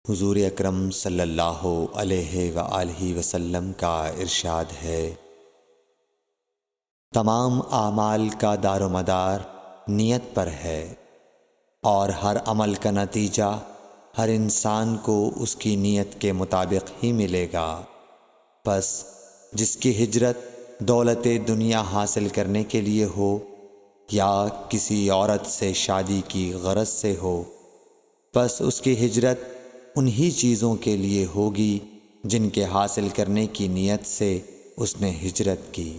حضور اکرم صلی اللہ علیہ وآلہ وسلم کا ارشاد ہے، تمام اعمال کا دار و مدار نیت پر ہے، اور ہر عمل کا نتیجہ ہر انسان کو اس کی نیت کے مطابق ہی ملے گا۔ پس جس کی ہجرت دولت دنیا حاصل کرنے کے لیے ہو یا کسی عورت سے شادی کی غرض سے ہو، پس اس کی ہجرت انہی چیزوں کے لیے ہوگی جن کے حاصل کرنے کی نیت سے اس نے ہجرت کی۔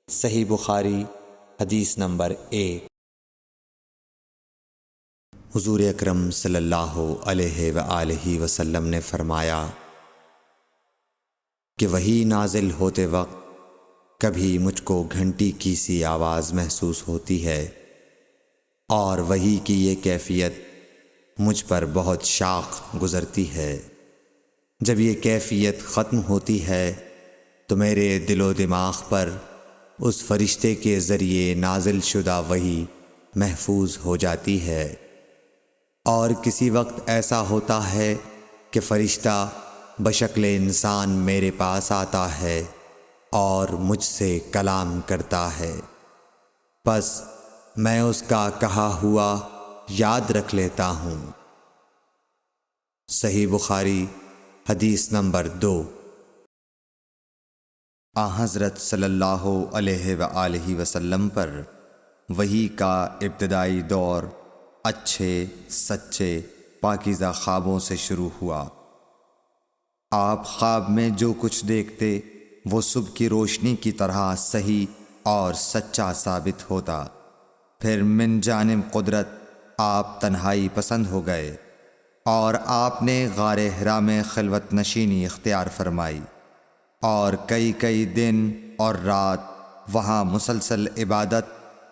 صحیح بخاری حدیث نمبر 1۔ حضور اکرم صلی اللہ علیہ وآلہ وسلم نے فرمایا کہ وحی نازل ہوتے وقت کبھی مجھ کو گھنٹی کی سی آواز محسوس ہوتی ہے، اور وحی کی یہ کیفیت مجھ پر بہت شاق گزرتی ہے۔ جب یہ کیفیت ختم ہوتی ہے تو میرے دل و دماغ پر اس فرشتے کے ذریعے نازل شدہ وحی محفوظ ہو جاتی ہے، اور کسی وقت ایسا ہوتا ہے کہ فرشتہ بشکل انسان میرے پاس آتا ہے اور مجھ سے کلام کرتا ہے، پس میں اس کا کہا ہوا یاد رکھ لیتا ہوں۔ صحیح بخاری حدیث نمبر 2۔ حضرت صلی اللہ علیہ وآلہ وسلم پر وحی کا ابتدائی دور اچھے سچے پاکیزہ خوابوں سے شروع ہوا۔ آپ خواب میں جو کچھ دیکھتے وہ صبح کی روشنی کی طرح صحیح اور سچا ثابت ہوتا۔ پھر من جانب قدرت آپ تنہائی پسند ہو گئے، اور آپ نے غار حرا میں خلوت نشینی اختیار فرمائی، اور کئی دن اور رات وہاں مسلسل عبادت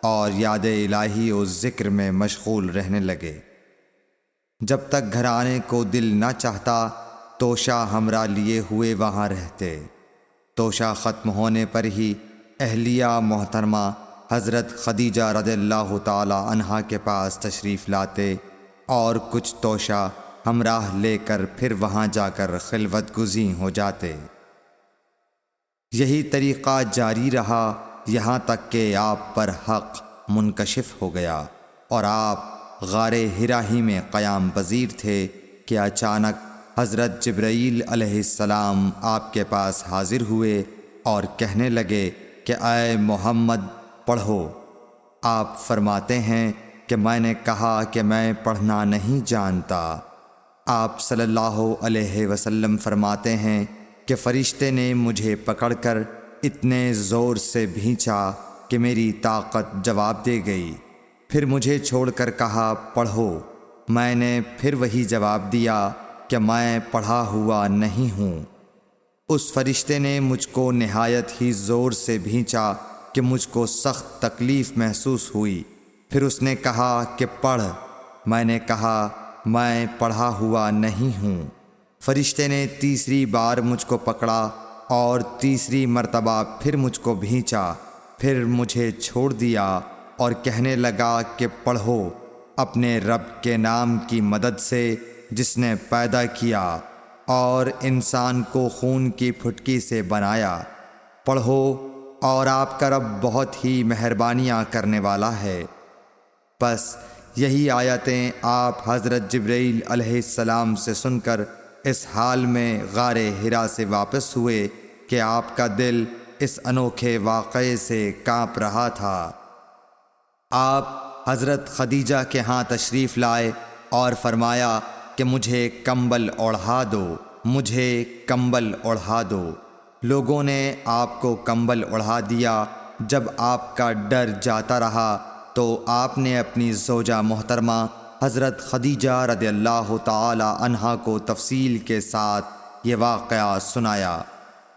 اور یاد الہی و ذکر میں مشغول رہنے لگے۔ جب تک گھر آنے کو دل نہ چاہتا توشہ ہمراہ لیے ہوئے وہاں رہتے۔ توشہ ختم ہونے پر ہی اہلیہ محترمہ حضرت خدیجہ رضی اللہ تعالی عنہا کے پاس تشریف لاتے، اور کچھ توشہ ہمراہ لے کر پھر وہاں جا کر خلوت گزین ہو جاتے۔ یہی طریقہ جاری رہا یہاں تک کہ آپ پر حق منکشف ہو گیا، اور آپ غار حرا ہی میں قیام پذیر تھے کہ اچانک حضرت جبرائیل علیہ السلام آپ کے پاس حاضر ہوئے اور کہنے لگے کہ اے محمد پڑھو۔ آپ فرماتے ہیں کہ میں نے کہا کہ میں پڑھنا نہیں جانتا۔ آپ صلی اللہ علیہ وسلم فرماتے ہیں کہ فرشتے نے مجھے پکڑ کر اتنے زور سے بھینچا کہ میری طاقت جواب دے گئی۔ پھر مجھے چھوڑ کر کہا پڑھو۔ میں نے پھر وہی جواب دیا کہ میں پڑھا ہوا نہیں ہوں۔ اس فرشتے نے مجھ کو نہایت ہی زور سے بھینچا کہ مجھ کو سخت تکلیف محسوس ہوئی۔ پھر اس نے کہا کہ پڑھ۔ میں نے کہا میں پڑھا ہوا نہیں ہوں۔ فرشتے نے تیسری بار مجھ کو پکڑا اور تیسری مرتبہ پھر مجھ کو بھینچا، پھر مجھے چھوڑ دیا اور کہنے لگا کہ پڑھو اپنے رب کے نام کی مدد سے جس نے پیدا کیا اور انسان کو خون کی پھٹکی سے بنایا۔ پڑھو اور آپ کا رب بہت ہی مہربانیاں کرنے والا ہے۔ پس یہی آیتیں آپ حضرت جبرائیل علیہ السلام سے سن کر اس حال میں غار حرا سے واپس ہوئے کہ آپ کا دل اس انوکھے واقعے سے کانپ رہا تھا۔ آپ حضرت خدیجہ کے ہاں تشریف لائے اور فرمایا کہ مجھے کمبل اوڑھا دو، مجھے کمبل اوڑھا دو۔ لوگوں نے آپ کو کمبل اوڑھا دیا۔ جب آپ کا ڈر جاتا رہا تو آپ نے اپنی زوجہ محترمہ حضرت خدیجہ رضی اللہ تعالی عنہا کو تفصیل کے ساتھ یہ واقعہ سنایا،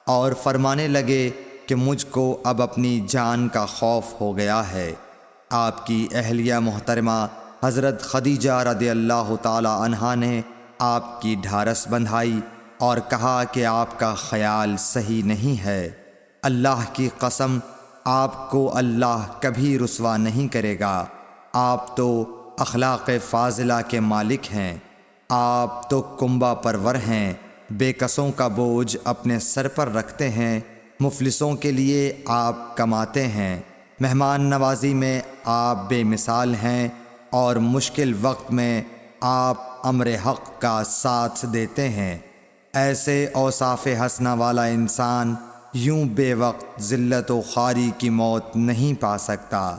اور فرمانے لگے کہ مجھ کو اب اپنی جان کا خوف ہو گیا ہے۔ آپ کی اہلیہ محترمہ حضرت خدیجہ رضی اللہ تعالی عنہا نے آپ کی ڈھارس بندھائی اور کہا کہ آپ کا خیال صحیح نہیں ہے۔ اللہ کی قسم آپ کو اللہ کبھی رسوا نہیں کرے گا۔ آپ تو اخلاق فاضلہ کے مالک ہیں۔ آپ تو کنبہ پرور ہیں، بے کسوں کا بوجھ اپنے سر پر رکھتے ہیں، مفلسوں کے لیے آپ کماتے ہیں، مہمان نوازی میں آپ بے مثال ہیں، اور مشکل وقت میں آپ امر حق کا ساتھ دیتے ہیں۔ ایسے اوصاف حسنہ والا انسان یوں بے وقت ذلت و خواری کی موت نہیں پا سکتا۔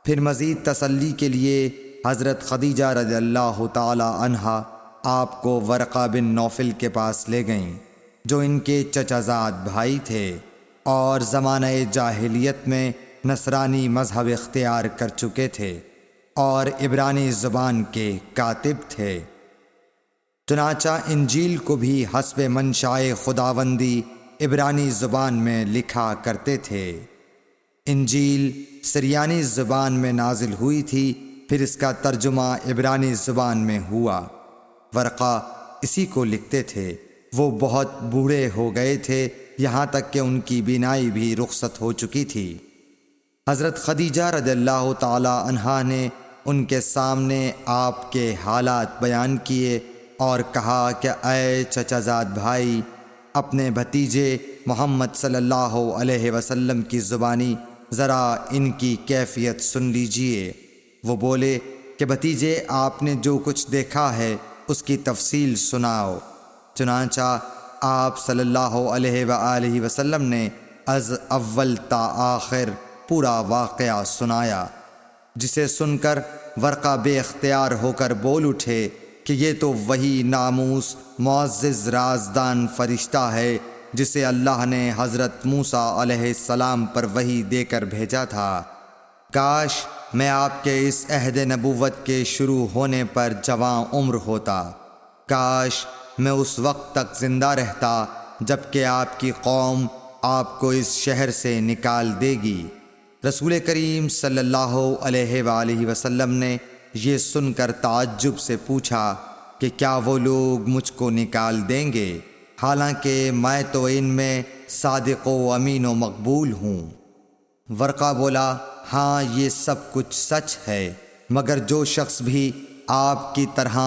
پھر مزید تسلی کے لیے حضرت خدیجہ رضی اللہ تعالی عنہا آپ کو ورقہ بن نوفل کے پاس لے گئیں، جو ان کے چچا زاد بھائی تھے اور زمانہ جاہلیت میں نصرانی مذہب اختیار کر چکے تھے اور عبرانی زبان کے کاتب تھے۔ چنانچہ انجیل کو بھی حسب منشائے خداوندی عبرانی زبان میں لکھا کرتے تھے۔ انجیل سریانی زبان میں نازل ہوئی تھی، پھر اس کا ترجمہ عبرانی زبان میں ہوا۔ ورقہ اسی کو لکھتے تھے۔ وہ بہت بوڑھے ہو گئے تھے، یہاں تک کہ ان کی بینائی بھی رخصت ہو چکی تھی۔ حضرت خدیجہ رضی اللہ تعالی عنہا نے ان کے سامنے آپ کے حالات بیان کیے اور کہا کہ اے چچا زاد بھائی، اپنے بھتیجے محمد صلی اللہ علیہ وسلم کی زبانی ذرا ان کی کیفیت سن لیجئے۔ وہ بولے کہ بھتیجے، آپ نے جو کچھ دیکھا ہے اس کی تفصیل سناؤ۔ چنانچہ آپ صلی اللہ علیہ وآلہ وسلم نے از اول تا آخر پورا واقعہ سنایا، جسے سن کر ورقہ بے اختیار ہو کر بول اٹھے کہ یہ تو وہی ناموس معزز رازدان فرشتہ ہے جسے اللہ نے حضرت موسیٰ علیہ السلام پر وحی دے کر بھیجا تھا۔ کاش میں آپ کے اس عہد نبوت کے شروع ہونے پر جواں عمر ہوتا، کاش میں اس وقت تک زندہ رہتا جب کہ آپ کی قوم آپ کو اس شہر سے نکال دے گی۔ رسول کریم صلی اللہ علیہ وآلہ وسلم نے یہ سن کر تعجب سے پوچھا کہ کیا وہ لوگ مجھ کو نکال دیں گے، حالانکہ میں تو ان میں صادق و امین و مقبول ہوں۔ ورقہ بولا، ہاں یہ سب کچھ سچ ہے، مگر جو شخص بھی آپ کی طرح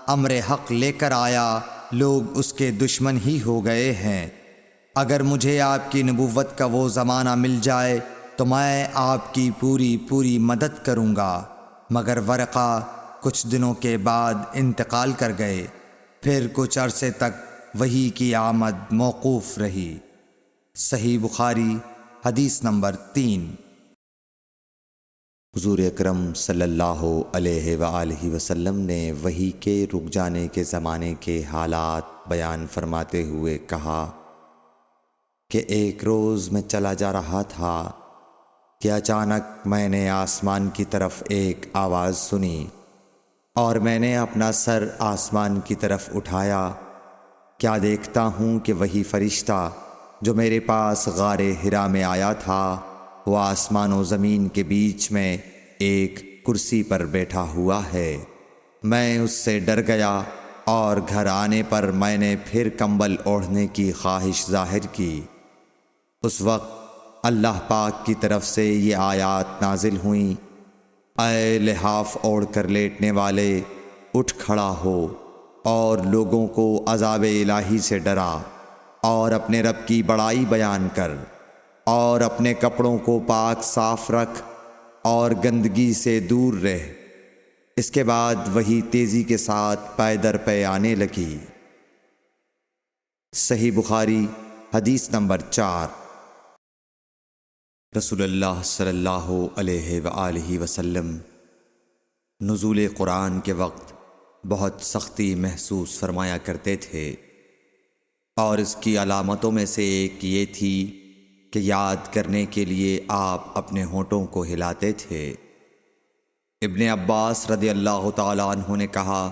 امر حق لے کر آیا لوگ اس کے دشمن ہی ہو گئے ہیں۔ اگر مجھے آپ کی نبوت کا وہ زمانہ مل جائے تو میں آپ کی پوری مدد کروں گا۔ مگر ورقہ کچھ دنوں کے بعد انتقال کر گئے، پھر کچھ عرصے تک وحی کی آمد موقوف رہی۔ صحیح بخاری حدیث نمبر 3۔ حضور اکرم صلی اللہ علیہ وآلہ وسلم نے وحی کے رک جانے کے زمانے کے حالات بیان فرماتے ہوئے کہا کہ ایک روز میں چلا جا رہا تھا کہ اچانک میں نے آسمان کی طرف ایک آواز سنی، اور میں نے اپنا سر آسمان کی طرف اٹھایا۔ کیا دیکھتا ہوں کہ وہی فرشتہ جو میرے پاس غار حرا میں آیا تھا وہ آسمان و زمین کے بیچ میں ایک کرسی پر بیٹھا ہوا ہے۔ میں اس سے ڈر گیا اور گھر آنے پر میں نے پھر کمبل اوڑھنے کی خواہش ظاہر کی۔ اس وقت اللہ پاک کی طرف سے یہ آیات نازل ہوئیں، اے لحاف اوڑھ کر لیٹنے والے، اٹھ کھڑا ہو اور لوگوں کو عذاب الہی سے ڈرا، اور اپنے رب کی بڑائی بیان کر، اور اپنے کپڑوں کو پاک صاف رکھ اور گندگی سے دور رہ۔ اس کے بعد وہی تیزی کے ساتھ پے در پے آنے لگی۔ صحیح بخاری حدیث نمبر 4۔ رسول اللہ صلی اللہ علیہ وآلہ وسلم نزول قرآن کے وقت بہت سختی محسوس فرمایا کرتے تھے، اور اس کی علامتوں میں سے ایک یہ تھی کہ یاد کرنے کے لیے آپ اپنے ہونٹوں کو ہلاتے تھے۔ ابن عباس رضی اللہ تعالی عنہ نے کہا،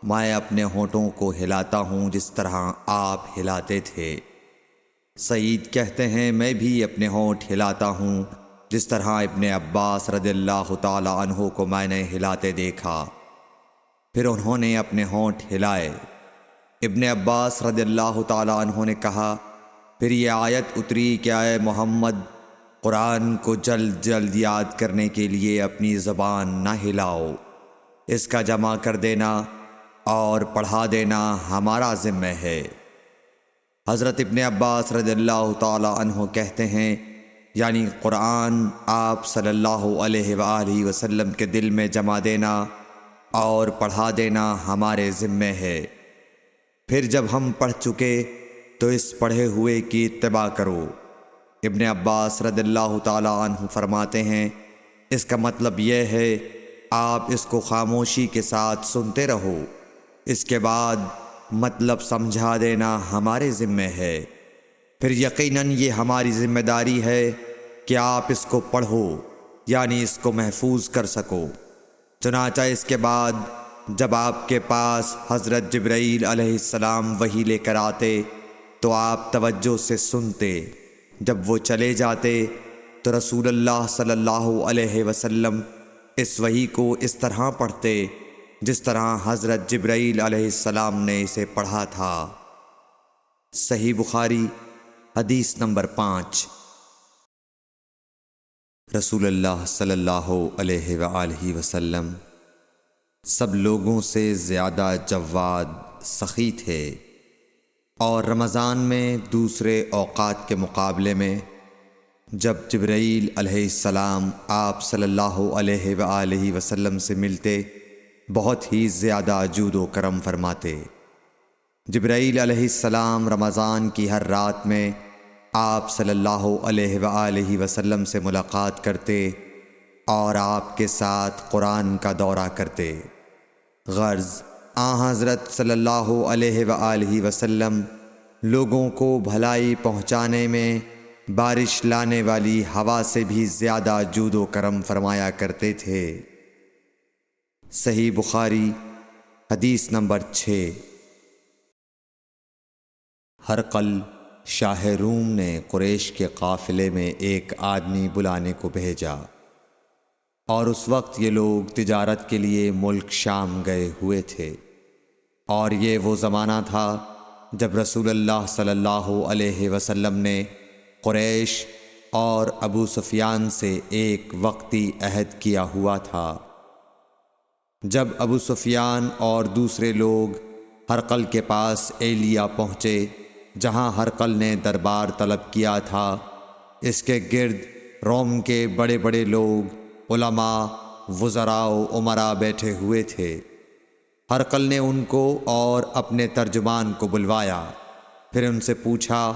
میں اپنے ہونٹوں کو ہلاتا ہوں جس طرح آپ ہلاتے تھے۔ سعید کہتے ہیں، میں بھی اپنے ہونٹ ہلاتا ہوں جس طرح ابن عباس رضی اللہ تعالی عنہ کو میں نے ہلاتے دیکھا۔ پھر انہوں نے اپنے ہونٹ ہلائے۔ ابن عباس رضی اللہ تعالی عنہ نے کہا، پھر یہ آیت اتری کہ اے محمد، قرآن کو جلد جلد یاد کرنے کے لیے اپنی زبان نہ ہلاؤ، اس کا جمع کر دینا اور پڑھا دینا ہمارا ذمہ ہے۔ حضرت ابن عباس رضی اللہ تعالی عنہ کہتے ہیں، یعنی قرآن آپ صلی اللہ علیہ وآلہ وسلم کے دل میں جما دینا اور پڑھا دینا ہمارے ذمہ ہے۔ پھر جب ہم پڑھ چکے تو اس پڑھے ہوئے کی اتباع کرو۔ ابن عباس رضی اللہ تعالی عنہ فرماتے ہیں، اس کا مطلب یہ ہے آپ اس کو خاموشی کے ساتھ سنتے رہو، اس کے بعد مطلب سمجھا دینا ہمارے ذمہ ہے۔ پھر یقیناً یہ ہماری ذمہ داری ہے کہ آپ اس کو پڑھو، یعنی اس کو محفوظ کر سکو۔ چنانچہ اس کے بعد جب آپ کے پاس حضرت جبرائیل علیہ السلام وحی لے کر آتے تو آپ توجہ سے سنتے، جب وہ چلے جاتے تو رسول اللہ صلی اللہ علیہ وسلم اس وحی کو اس طرح پڑھتے جس طرح حضرت جبرائیل علیہ السلام نے اسے پڑھا تھا۔ صحیح بخاری حدیث نمبر 5۔ رسول اللہ صلی اللہ علیہ وآلہ وسلم سب لوگوں سے زیادہ جواد سخی تھے، اور رمضان میں دوسرے اوقات کے مقابلے میں جب جبرائیل علیہ السلام آپ صلی اللہ علیہ وآلہ وسلم سے ملتے بہت ہی زیادہ جود و کرم فرماتے۔ جبرائیل علیہ السلام رمضان کی ہر رات میں آپ صلی اللہ علیہ وآلہ وسلم سے ملاقات کرتے اور آپ کے ساتھ قرآن کا دورہ کرتے۔ غرض حضرت صلی اللہ علیہ وآلہ وسلم لوگوں کو بھلائی پہنچانے میں بارش لانے والی ہوا سے بھی زیادہ جود و کرم فرمایا کرتے تھے۔ صحیح بخاری حدیث نمبر 6۔ ہرقل شاہ روم نے قریش کے قافلے میں ایک آدمی بلانے کو بھیجا، اور اس وقت یہ لوگ تجارت کے لیے ملک شام گئے ہوئے تھے، اور یہ وہ زمانہ تھا جب رسول اللہ صلی اللہ علیہ وسلم نے قریش اور ابو سفیان سے ایک وقتی عہد کیا ہوا تھا۔ جب ابو سفیان اور دوسرے لوگ ہرقل کے پاس ایلیا پہنچے جہاں ہرقل نے دربار طلب کیا تھا، اس کے گرد روم کے بڑے بڑے لوگ، علماء، وزراء و امراء بیٹھے ہوئے تھے۔ ہرقل نے ان کو اور اپنے ترجمان کو بلوایا، پھر ان سے پوچھا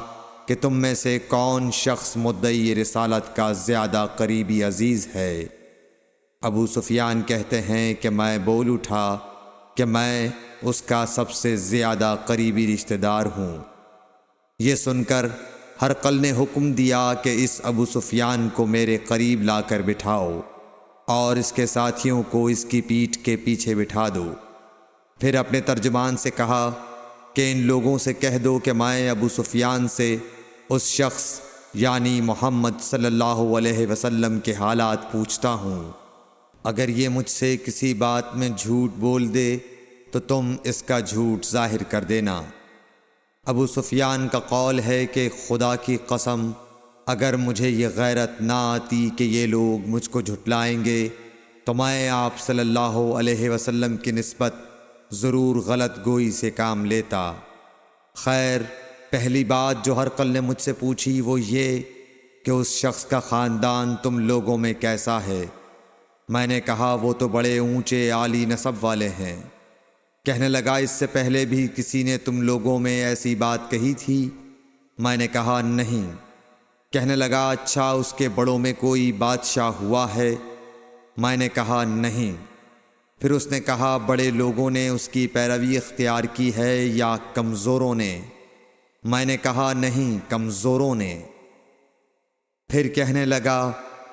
کہ تم میں سے کون شخص مدعی رسالت کا زیادہ قریبی عزیز ہے؟ ابو سفیان کہتے ہیں کہ میں بول اٹھا کہ میں اس کا سب سے زیادہ قریبی رشتہ دار ہوں۔ یہ سن کر ہرقل نے حکم دیا کہ اس ابو سفیان کو میرے قریب لا کر بٹھاؤ اور اس کے ساتھیوں کو اس کی پیٹھ کے پیچھے بٹھا دو۔ پھر اپنے ترجمان سے کہا کہ ان لوگوں سے کہہ دو کہ میں ابو سفیان سے اس شخص یعنی محمد صلی اللہ علیہ وسلم کے حالات پوچھتا ہوں، اگر یہ مجھ سے کسی بات میں جھوٹ بول دے تو تم اس کا جھوٹ ظاہر کر دینا۔ ابو سفیان کا قول ہے کہ خدا کی قسم اگر مجھے یہ غیرت نہ آتی کہ یہ لوگ مجھ کو جھٹلائیں گے تو میں آپ صلی اللہ علیہ وسلم کی نسبت ضرور غلط گوئی سے کام لیتا۔ خیر، پہلی بات جو ہرقل نے مجھ سے پوچھی وہ یہ کہ اس شخص کا خاندان تم لوگوں میں کیسا ہے؟ میں نے کہا وہ تو بڑے اونچے عالی نسب والے ہیں۔ کہنے لگا اس سے پہلے بھی کسی نے تم لوگوں میں ایسی بات کہی تھی؟ میں نے کہا نہیں۔ کہنے لگا اچھا اس کے بڑوں میں کوئی بادشاہ ہوا ہے؟ میں نے کہا نہیں۔ پھر اس نے کہا بڑے لوگوں نے اس کی پیروی اختیار کی ہے یا کمزوروں نے؟ میں نے کہا نہیں، کمزوروں نے۔ پھر کہنے لگا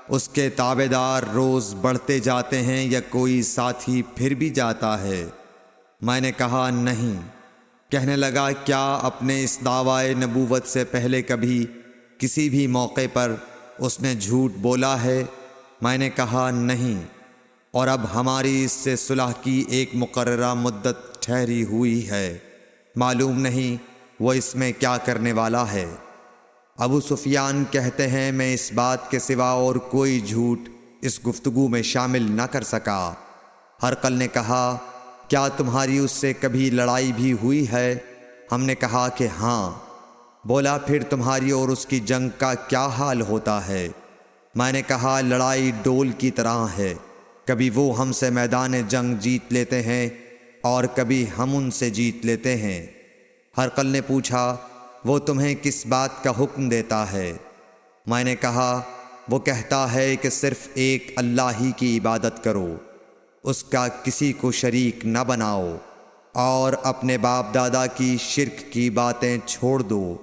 اس کے تابعدار روز بڑھتے جاتے ہیں یا کوئی ساتھی پھر بھی جاتا ہے؟ میں نے کہا نہیں۔ کہنے لگا کیا اپنے اس دعوی نبوت سے پہلے کبھی کسی بھی موقع پر اس نے جھوٹ بولا ہے؟ میں نے کہا نہیں، اور اب ہماری اس سے صلح کی ایک مقررہ مدت ٹھہری ہوئی ہے، معلوم نہیں وہ اس میں کیا کرنے والا ہے۔ ابو سفیان کہتے ہیں میں اس بات کے سوا اور کوئی جھوٹ اس گفتگو میں شامل نہ کر سکا۔ ہرقل نے کہا کیا تمہاری اس سے کبھی لڑائی بھی ہوئی ہے؟ ہم نے کہا کہ ہاں۔ بولا پھر تمہاری اور اس کی جنگ کا کیا حال ہوتا ہے؟ میں نے کہا لڑائی ڈول کی طرح ہے، کبھی وہ ہم سے میدان جنگ جیت لیتے ہیں اور کبھی ہم ان سے جیت لیتے ہیں۔ ہرقل نے پوچھا وہ تمہیں کس بات کا حکم دیتا ہے؟ میں نے کہا وہ کہتا ہے کہ صرف ایک اللہ ہی کی عبادت کرو، اس کا کسی کو شریک نہ بناؤ، اور اپنے باپ دادا کی شرک کی باتیں چھوڑ دو،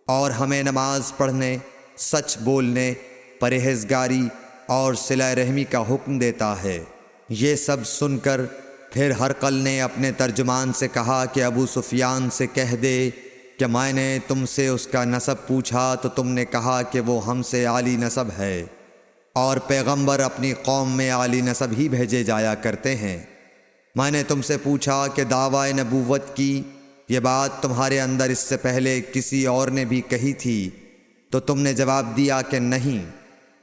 اور ہمیں نماز پڑھنے، سچ بولنے، پرہیزگاری اور صلہ رحمی کا حکم دیتا ہے۔ یہ سب سن کر پھر ہرقل نے اپنے ترجمان سے کہا کہ ابو سفیان سے کہہ دے کہ میں نے تم سے اس کا نسب پوچھا تو تم نے کہا کہ وہ ہم سے عالی نسب ہے، اور پیغمبر اپنی قوم میں عالی نسب ہی بھیجے جایا کرتے ہیں۔ میں نے تم سے پوچھا کہ دعویٰ نبوت کی یہ بات تمہارے اندر اس سے پہلے کسی اور نے بھی کہی تھی؟ تو تم نے جواب دیا کہ نہیں۔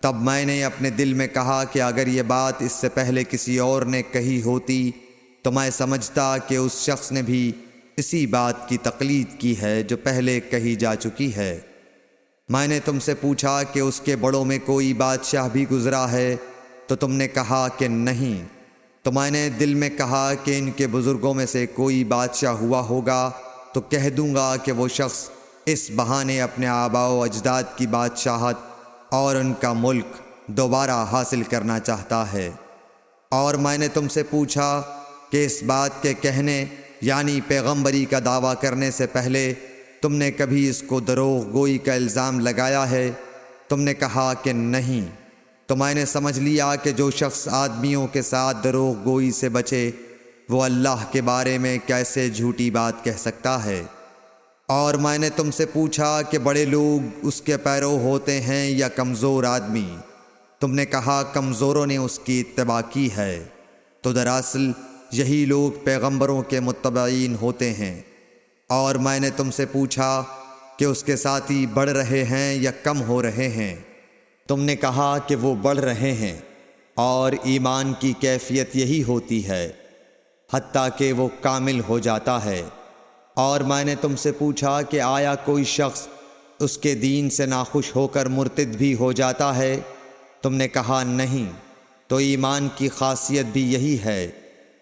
تب میں نے اپنے دل میں کہا کہ اگر یہ بات اس سے پہلے کسی اور نے کہی ہوتی تو میں سمجھتا کہ اس شخص نے بھی اسی بات کی تقلید کی ہے جو پہلے کہی جا چکی ہے۔ میں نے تم سے پوچھا کہ اس کے بڑوں میں کوئی بادشاہ بھی گزرا ہے تو تم نے کہا کہ نہیں۔ تو میں نے دل میں کہا کہ ان کے بزرگوں میں سے کوئی بادشاہ ہوا ہوگا تو کہہ دوں گا کہ وہ شخص اس بہانے اپنے آباء و اجداد کی بادشاہت اور ان کا ملک دوبارہ حاصل کرنا چاہتا ہے۔ اور میں نے تم سے پوچھا کہ اس بات کے کہنے یعنی پیغمبری کا دعویٰ کرنے سے پہلے تم نے کبھی اس کو دروغ گوئی کا الزام لگایا ہے؟ تم نے کہا کہ نہیں۔ تو میں نے سمجھ لیا کہ جو شخص آدمیوں کے ساتھ دروغ گوئی سے بچے وہ اللہ کے بارے میں کیسے جھوٹی بات کہہ سکتا ہے۔ اور میں نے تم سے پوچھا کہ بڑے لوگ اس کے پیرو ہوتے ہیں یا کمزور آدمی؟ تم نے کہا کمزوروں نے اس کی اتباع کی ہے۔ تو دراصل یہی لوگ پیغمبروں کے متبعین ہوتے ہیں۔ اور میں نے تم سے پوچھا کہ اس کے ساتھی بڑھ رہے ہیں یا کم ہو رہے ہیں؟ تم نے کہا کہ وہ بڑھ رہے ہیں، اور ایمان کی کیفیت یہی ہوتی ہے حتیٰ کہ وہ کامل ہو جاتا ہے۔ اور میں نے تم سے پوچھا کہ آیا کوئی شخص اس کے دین سے ناخوش ہو کر مرتد بھی ہو جاتا ہے؟ تم نے کہا نہیں۔ تو ایمان کی خاصیت بھی یہی ہے،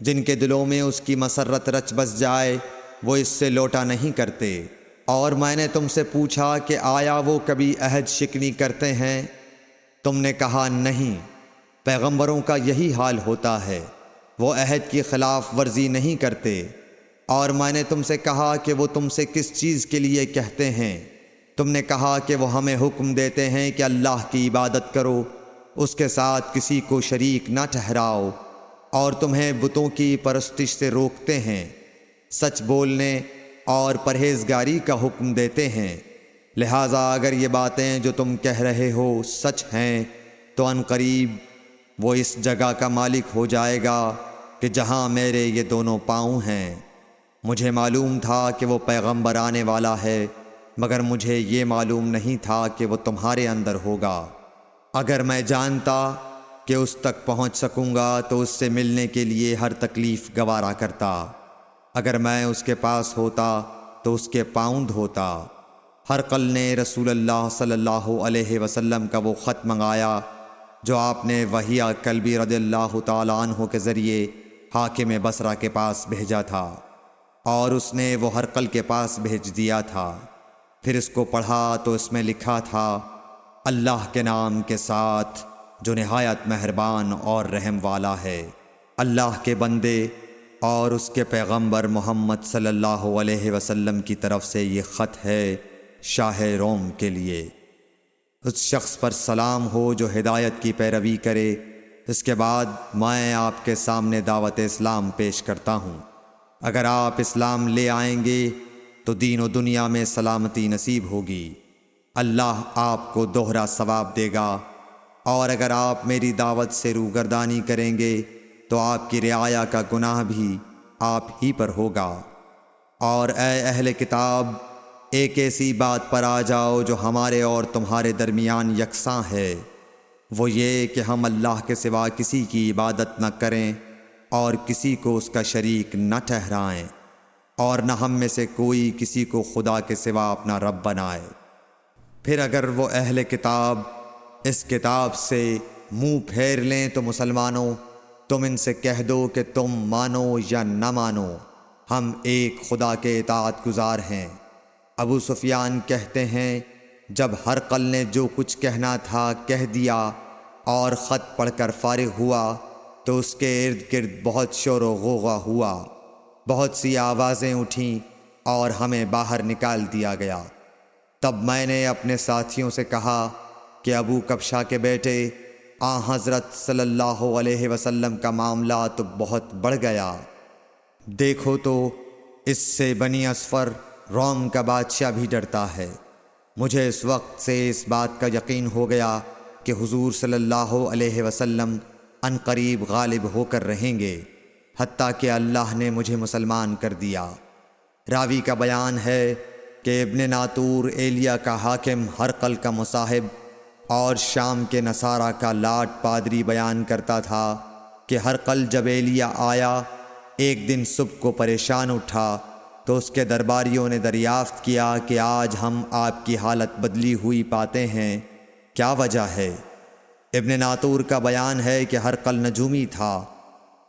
جن کے دلوں میں اس کی مسرت رچ بس جائے وہ اس سے لوٹا نہیں کرتے۔ اور میں نے تم سے پوچھا کہ آیا وہ کبھی عہد شکنی کرتے ہیں؟ تم نے کہا نہیں۔ پیغمبروں کا یہی حال ہوتا ہے، وہ عہد کی خلاف ورزی نہیں کرتے۔ اور میں نے تم سے کہا کہ وہ تم سے کس چیز کے لیے کہتے ہیں؟ تم نے کہا کہ وہ ہمیں حکم دیتے ہیں کہ اللہ کی عبادت کرو، اس کے ساتھ کسی کو شریک نہ ٹھہراؤ، اور تمہیں بتوں کی پرستش سے روکتے ہیں، سچ بولنے اور پرہیزگاری کا حکم دیتے ہیں۔ لہٰذا اگر یہ باتیں جو تم کہہ رہے ہو سچ ہیں تو ان قریب وہ اس جگہ کا مالک ہو جائے گا کہ جہاں میرے یہ دونوں پاؤں ہیں۔ مجھے معلوم تھا کہ وہ پیغمبر آنے والا ہے، مگر مجھے یہ معلوم نہیں تھا کہ وہ تمہارے اندر ہوگا۔ اگر میں جانتا کہ اس تک پہنچ سکوں گا تو اس سے ملنے کے لیے ہر تکلیف گوارا کرتا۔ اگر میں اس کے پاس ہوتا تو اس کے پاؤں دھوتا۔ ہرقل نے رسول اللہ صلی اللہ علیہ وسلم کا وہ خط منگایا جو آپ نے وحیہ کلبی رضی اللہ تعالیٰ عنہ کے ذریعے حاکم بصرہ کے پاس بھیجا تھا، اور اس نے وہ ہرقل کے پاس بھیج دیا تھا۔ پھر اس کو پڑھا تو اس میں لکھا تھا، اللہ کے نام کے ساتھ جو نہایت مہربان اور رحم والا ہے۔ اللہ کے بندے اور اس کے پیغمبر محمد صلی اللہ علیہ وسلم کی طرف سے یہ خط ہے شاہ روم کے لیے۔ اس شخص پر سلام ہو جو ہدایت کی پیروی کرے۔ اس کے بعد میں آپ کے سامنے دعوت اسلام پیش کرتا ہوں۔ اگر آپ اسلام لے آئیں گے تو دین و دنیا میں سلامتی نصیب ہوگی، اللہ آپ کو دوہرا ثواب دے گا، اور اگر آپ میری دعوت سے روگردانی کریں گے تو آپ کی رعایا کا گناہ بھی آپ ہی پر ہوگا۔ اور اے اہل کتاب، ایک ایسی بات پر آ جاؤ جو ہمارے اور تمہارے درمیان یکساں ہے، وہ یہ کہ ہم اللہ کے سوا کسی کی عبادت نہ کریں اور کسی کو اس کا شریک نہ ٹھہرائیں، اور نہ ہم میں سے کوئی کسی کو خدا کے سوا اپنا رب بنائے۔ پھر اگر وہ اہل کتاب اس کتاب سے منہ پھیر لیں تو مسلمانوں، تم ان سے کہہ دو کہ تم مانو یا نہ مانو، ہم ایک خدا کے اطاعت گزار ہیں۔ ابو سفیان کہتے ہیں، جب ہرقل نے جو کچھ کہنا تھا کہہ دیا اور خط پڑھ کر فارغ ہوا تو اس کے ارد گرد بہت شور و غوغا ہوا، بہت سی آوازیں اٹھیں اور ہمیں باہر نکال دیا گیا۔ تب میں نے اپنے ساتھیوں سے کہا کہ ابو کبشہ کے بیٹے حضرت صلی اللہ علیہ وسلم کا معاملہ تو بہت بڑھ گیا۔ دیکھو تو اس سے بنی اصفر روم کا بادشاہ بھی ڈرتا ہے۔ مجھے اس وقت سے اس بات کا یقین ہو گیا کہ حضور صلی اللہ علیہ وسلم ان قریب غالب ہو کر رہیں گے، حتیٰ کہ اللہ نے مجھے مسلمان کر دیا۔ راوی کا بیان ہے کہ ابن ناطور ایلیا کا حاکم ہرقل کا مصاحب اور شام کے نصارہ کا لاٹ پادری بیان کرتا تھا کہ ہرقل جب ایلیا آیا ایک دن صبح کو پریشان اٹھا تو اس کے درباریوں نے دریافت کیا کہ آج ہم آپ کی حالت بدلی ہوئی پاتے ہیں، کیا وجہ ہے؟ ابن ناطور کا بیان ہے کہ ہرقل نجومی تھا،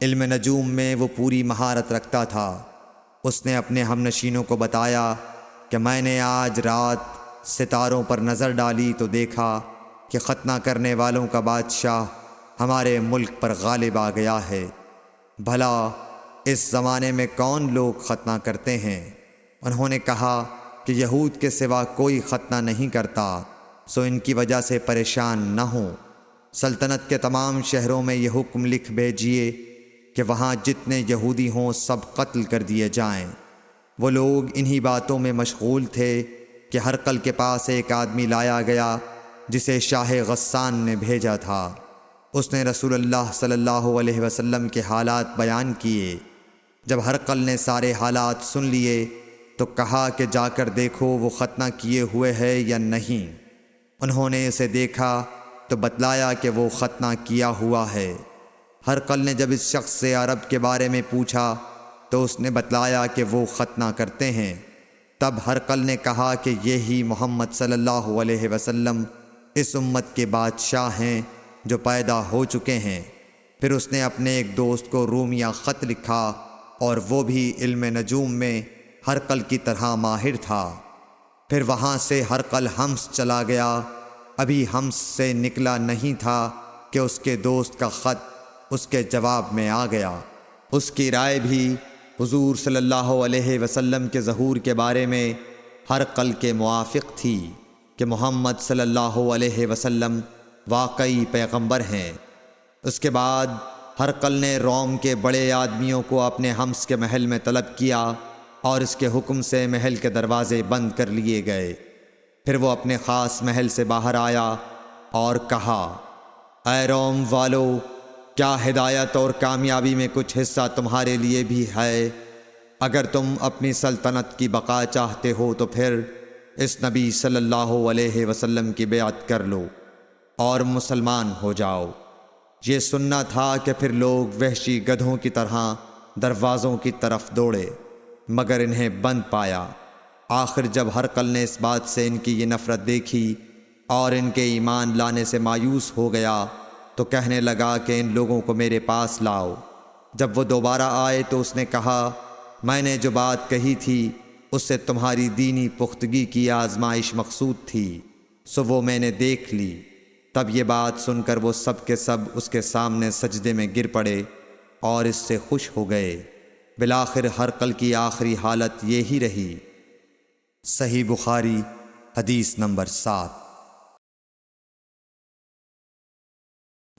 علم نجوم میں وہ پوری مہارت رکھتا تھا۔ اس نے اپنے ہم نشینوں کو بتایا کہ میں نے آج رات ستاروں پر نظر ڈالی تو دیکھا کہ ختنہ کرنے والوں کا بادشاہ ہمارے ملک پر غالب آ گیا ہے۔ بھلا اس زمانے میں کون لوگ ختنہ کرتے ہیں؟ انہوں نے کہا کہ یہود کے سوا کوئی ختنہ نہیں کرتا، سو ان کی وجہ سے پریشان نہ ہوں۔ سلطنت کے تمام شہروں میں یہ حکم لکھ بھیجیے کہ وہاں جتنے یہودی ہوں سب قتل کر دیے جائیں۔ وہ لوگ انہی باتوں میں مشغول تھے کہ ہرقل کے پاس ایک آدمی لایا گیا جسے شاہ غسان نے بھیجا تھا۔ اس نے رسول اللہ صلی اللہ علیہ وسلم کے حالات بیان کیے۔ جب ہرقل نے سارے حالات سن لیے تو کہا کہ جا کر دیکھو وہ ختنہ کیے ہوئے ہے یا نہیں۔ انہوں نے اسے دیکھا تو بتلایا کہ وہ ختنہ کیا ہوا ہے۔ ہرقل نے جب اس شخص سے عرب کے بارے میں پوچھا تو اس نے بتلایا کہ وہ ختنہ کرتے ہیں۔ تب ہرقل نے کہا کہ یہی محمد صلی اللہ علیہ وسلم اس امت کے بادشاہ ہیں جو پیدا ہو چکے ہیں۔ پھر اس نے اپنے ایک دوست کو رومیہ خط لکھا اور وہ بھی علم نجوم میں ہرقل کی طرح ماہر تھا۔ پھر وہاں سے ہرقل حمص چلا گیا۔ ابھی حمص سے نکلا نہیں تھا کہ اس کے دوست کا خط اس کے جواب میں آ گیا۔ اس کی رائے بھی حضور صلی اللہ علیہ وسلم کے ظہور کے بارے میں ہرقل کے موافق تھی کہ محمد صلی اللہ علیہ وسلم واقعی پیغمبر ہیں۔ اس کے بعد ہرقل نے روم کے بڑے آدمیوں کو اپنے حمص کے محل میں طلب کیا اور اس کے حکم سے محل کے دروازے بند کر لیے گئے۔ پھر وہ اپنے خاص محل سے باہر آیا اور کہا، اے روم والو، کیا ہدایت اور کامیابی میں کچھ حصہ تمہارے لیے بھی ہے؟ اگر تم اپنی سلطنت کی بقا چاہتے ہو تو پھر اس نبی صلی اللہ علیہ وسلم کی بیعت کر لو اور مسلمان ہو جاؤ۔ یہ سننا تھا کہ پھر لوگ وحشی گدھوں کی طرح دروازوں کی طرف دوڑے، مگر انہیں بند پایا۔ آخر جب ہرقل نے اس بات سے ان کی یہ نفرت دیکھی اور ان کے ایمان لانے سے مایوس ہو گیا تو کہنے لگا کہ ان لوگوں کو میرے پاس لاؤ۔ جب وہ دوبارہ آئے تو اس نے کہا، میں نے جو بات کہی تھی اس سے تمہاری دینی پختگی کی آزمائش مقصود تھی، سو وہ میں نے دیکھ لی۔ تب یہ بات سن کر وہ سب کے سب اس کے سامنے سجدے میں گر پڑے اور اس سے خوش ہو گئے۔ بالآخر ہرقل کی آخری حالت یہی رہی۔ صحیح بخاری حدیث نمبر 7۔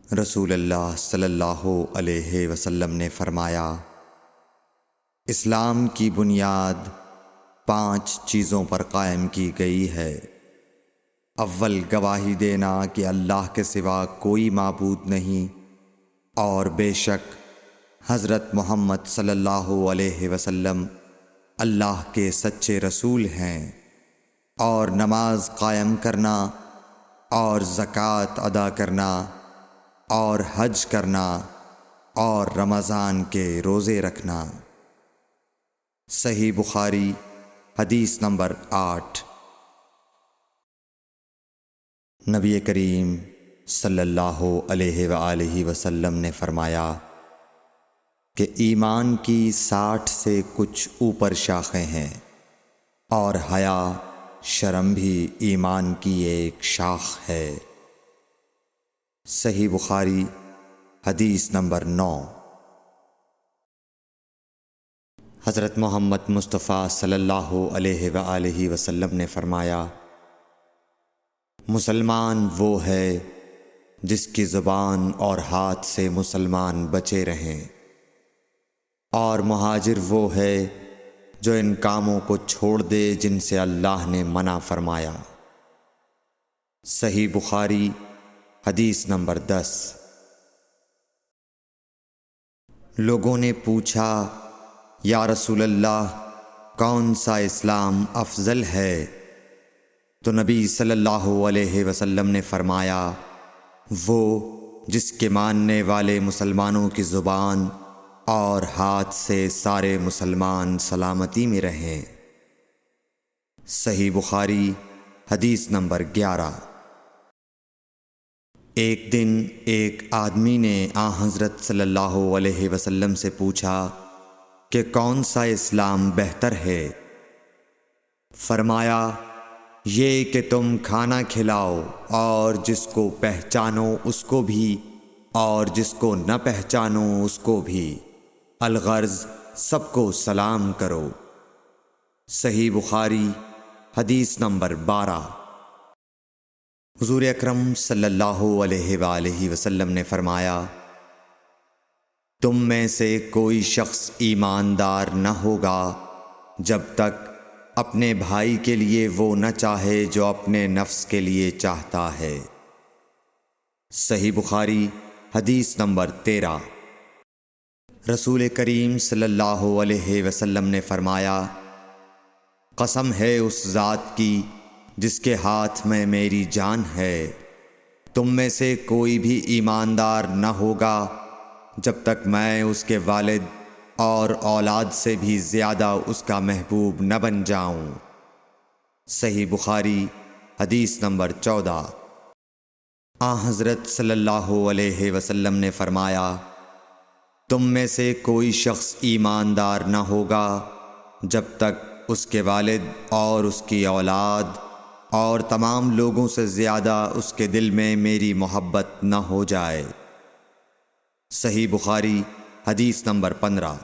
رسول اللہ صلی اللہ علیہ وسلم نے فرمایا، اسلام کی بنیاد 5 چیزوں پر قائم کی گئی ہے۔ اول، گواہی دینا کہ اللہ کے سوا کوئی معبود نہیں اور بے شک حضرت محمد صلی اللہ علیہ وسلم اللہ کے سچے رسول ہیں، اور نماز قائم کرنا اور زکوٰۃ ادا کرنا اور حج کرنا اور رمضان کے روزے رکھنا۔ صحیح بخاری حدیث نمبر 8۔ نبی کریم صلی اللہ علیہ وآلہ وسلم نے فرمایا کہ ایمان کی 60 سے کچھ اوپر شاخیں ہیں، اور حیا شرم بھی ایمان کی ایک شاخ ہے۔ صحیح بخاری حدیث نمبر 9۔ حضرت محمد مصطفیٰ صلی اللہ علیہ وآلہ وسلم نے فرمایا، مسلمان وہ ہے جس کی زبان اور ہاتھ سے مسلمان بچے رہیں، اور مہاجر وہ ہے جو ان کاموں کو چھوڑ دے جن سے اللہ نے منع فرمایا۔ صحیح بخاری حدیث نمبر 10۔ لوگوں نے پوچھا، یا رسول اللہ، کون سا اسلام افضل ہے؟ تو نبی صلی اللہ علیہ وسلم نے فرمایا، وہ جس کے ماننے والے مسلمانوں کی زبان اور ہاتھ سے سارے مسلمان سلامتی میں رہیں۔ صحیح بخاری حدیث نمبر 11۔ ایک دن ایک آدمی نے حضرت صلی اللہ علیہ وسلم سے پوچھا کہ کون سا اسلام بہتر ہے؟ فرمایا، یہ کہ تم کھانا کھلاؤ اور جس کو پہچانو اس کو بھی اور جس کو نہ پہچانو اس کو بھی، الغرض سب کو سلام کرو۔ صحیح بخاری حدیث نمبر 12۔ حضور اکرم صلی اللہ علیہ وآلہ وسلم نے فرمایا، تم میں سے کوئی شخص ایماندار نہ ہوگا جب تک اپنے بھائی کے لیے وہ نہ چاہے جو اپنے نفس کے لیے چاہتا ہے۔ صحیح بخاری حدیث نمبر 13۔ رسول کریم صلی اللہ علیہ وسلم نے فرمایا، قسم ہے اس ذات کی جس کے ہاتھ میں میری جان ہے، تم میں سے کوئی بھی ایماندار نہ ہوگا جب تک میں اس کے والد اور اولاد سے بھی زیادہ اس کا محبوب نہ بن جاؤں۔ صحیح بخاری حدیث نمبر 14۔ حضرت صلی اللہ علیہ وسلم نے فرمایا، تم میں سے کوئی شخص ایماندار نہ ہوگا جب تک اس کے والد اور اس کی اولاد اور تمام لوگوں سے زیادہ اس کے دل میں میری محبت نہ ہو جائے۔ صحیح بخاری حدیث نمبر 15۔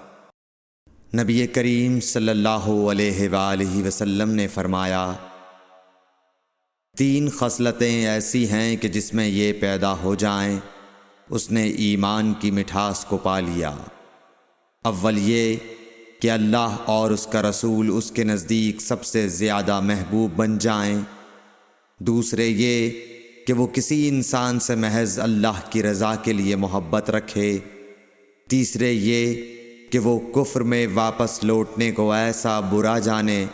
نبی کریم صلی اللہ علیہ وآلہ وسلم نے فرمایا، 3 خصلتیں ایسی ہیں کہ جس میں یہ پیدا ہو جائیں اس نے ایمان کی مٹھاس کو پا لیا۔ اول یہ کہ اللہ اور اس کا رسول اس کے نزدیک سب سے زیادہ محبوب بن جائیں۔ دوسرے یہ کہ وہ کسی انسان سے محض اللہ کی رضا کے لیے محبت رکھے۔ تیسرے یہ کہ وہ کفر میں واپس لوٹنے کو ایسا برا جانے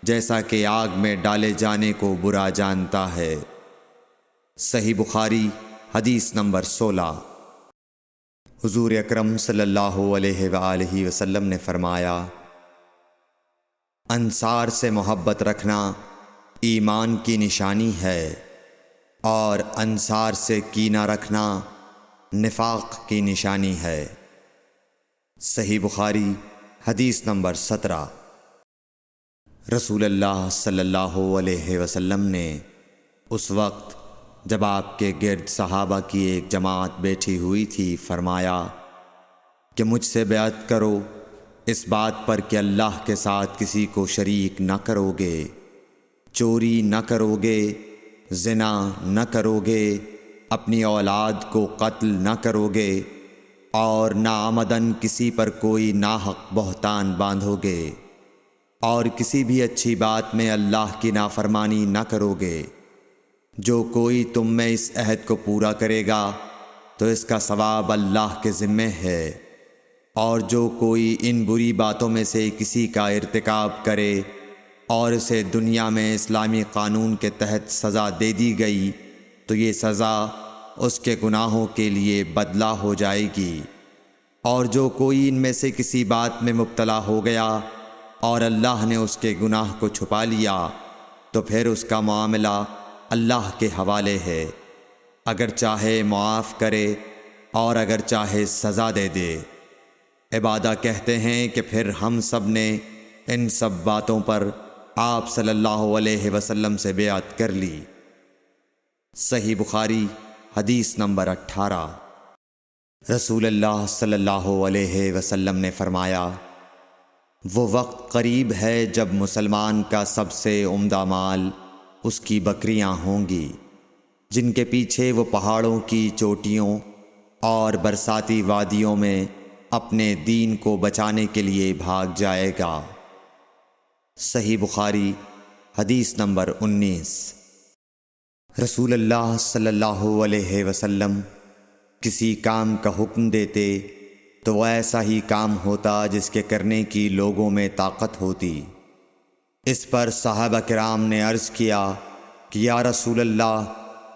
جیسا کہ آگ میں ڈالے جانے کو برا جانتا ہے۔ صحیح بخاری حدیث نمبر 16۔ حضور اکرم صلی اللہ علیہ وآلہ وسلم نے فرمایا، انصار سے محبت رکھنا ایمان کی نشانی ہے، اور انصار سے کینہ رکھنا نفاق کی نشانی ہے۔ صحیح بخاری حدیث نمبر 17۔ رسول اللہ صلی اللہ علیہ وسلم نے اس وقت جب آپ کے گرد صحابہ کی ایک جماعت بیٹھی ہوئی تھی فرمایا کہ مجھ سے بیعت کرو اس بات پر کہ اللہ کے ساتھ کسی کو شریک نہ کرو گے، چوری نہ کرو گے، زنا نہ کرو گے، اپنی اولاد کو قتل نہ کرو گے، اور ناعمدن کسی پر کوئی ناحق بہتان باندھو گے، اور کسی بھی اچھی بات میں اللہ کی نافرمانی نہ کرو گے۔ جو کوئی تم میں اس عہد کو پورا کرے گا تو اس کا ثواب اللہ کے ذمے ہے، اور جو کوئی ان بری باتوں میں سے کسی کا ارتکاب کرے اور اسے دنیا میں اسلامی قانون کے تحت سزا دے دی گئی تو یہ سزا اس کے گناہوں کے لیے بدلہ ہو جائے گی، اور جو کوئی ان میں سے کسی بات میں مبتلا ہو گیا اور اللہ نے اس کے گناہ کو چھپا لیا تو پھر اس کا معاملہ اللہ کے حوالے ہے، اگر چاہے معاف کرے اور اگر چاہے سزا دے دے۔ عبادہ کہتے ہیں کہ پھر ہم سب نے ان سب باتوں پر آپ صلی اللہ علیہ وسلم سے بیعت کر لی۔ صحیح بخاری حدیث نمبر 18۔ رسول اللہ صلی اللہ علیہ وسلم نے فرمایا، وہ وقت قریب ہے جب مسلمان کا سب سے عمدہ مال اس کی بکریاں ہوں گی، جن کے پیچھے وہ پہاڑوں کی چوٹیوں اور برساتی وادیوں میں اپنے دین کو بچانے کے لیے بھاگ جائے گا۔ صحیح بخاری حدیث نمبر 19۔ رسول اللہ صلی اللہ علیہ وسلم کسی کام کا حکم دیتے تو وہ ایسا ہی کام ہوتا جس کے کرنے کی لوگوں میں طاقت ہوتی۔ اس پر صحابہ کرام نے عرض کیا کہ یا رسول اللہ،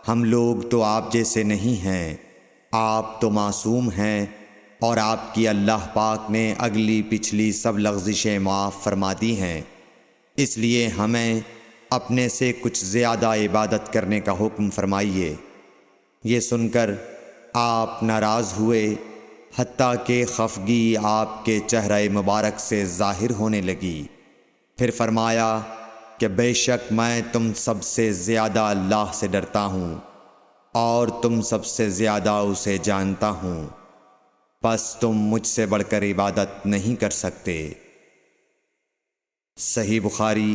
ہم لوگ تو آپ جیسے نہیں ہیں، آپ تو معصوم ہیں اور آپ کی اللہ پاک نے اگلی پچھلی سب لغزشیں معاف فرما دی ہیں، اس لیے ہمیں اپنے سے کچھ زیادہ عبادت کرنے کا حکم فرمائیے۔ یہ سن کر آپ ناراض ہوئے، حتیٰ کہ خفگی آپ کے چہرہ مبارک سے ظاہر ہونے لگی۔ پھر فرمایا کہ بے شک میں تم سب سے زیادہ اللہ سے ڈرتا ہوں اور تم سب سے زیادہ اسے جانتا ہوں، پس تم مجھ سے بڑھ کر عبادت نہیں کر سکتے۔ صحیح بخاری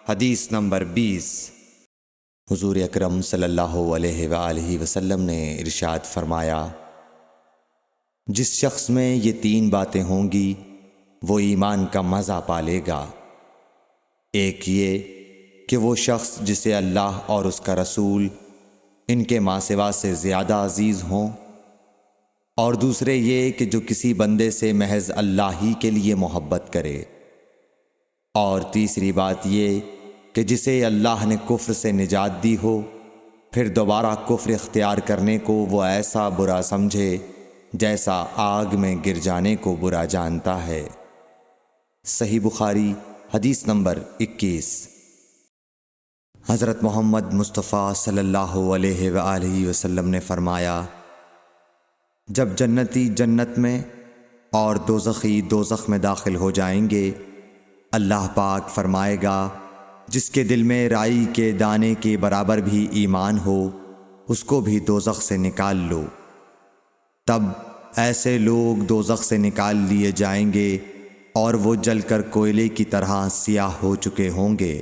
حدیث نمبر 20۔ حضور اکرم صلی اللہ علیہ وآلہ وسلم نے ارشاد فرمایا، جس شخص میں یہ 3 باتیں ہوں گی وہ ایمان کا مزہ پالے گا۔ ایک یہ کہ وہ شخص جسے اللہ اور اس کا رسول ان کے ماں سوا سے زیادہ عزیز ہوں، اور دوسرے یہ کہ جو کسی بندے سے محض اللہ ہی کے لیے محبت کرے، اور تیسری بات یہ کہ جسے اللہ نے کفر سے نجات دی ہو، پھر دوبارہ کفر اختیار کرنے کو وہ ایسا برا سمجھے جیسا آگ میں گر جانے کو برا جانتا ہے۔ صحیح بخاری حدیث نمبر 21۔ حضرت محمد مصطفیٰ صلی اللہ علیہ وآلہ وسلم نے فرمایا، جب جنتی جنت میں اور دوزخی دوزخ میں داخل ہو جائیں گے، اللہ پاک فرمائے گا، جس کے دل میں رائی کے دانے کے برابر بھی ایمان ہو، اس کو بھی دوزخ سے نکال لو۔ تب ایسے لوگ دوزخ سے نکال لیے جائیں گے اور وہ جل کر کوئلے کی طرح سیاہ ہو چکے ہوں گے،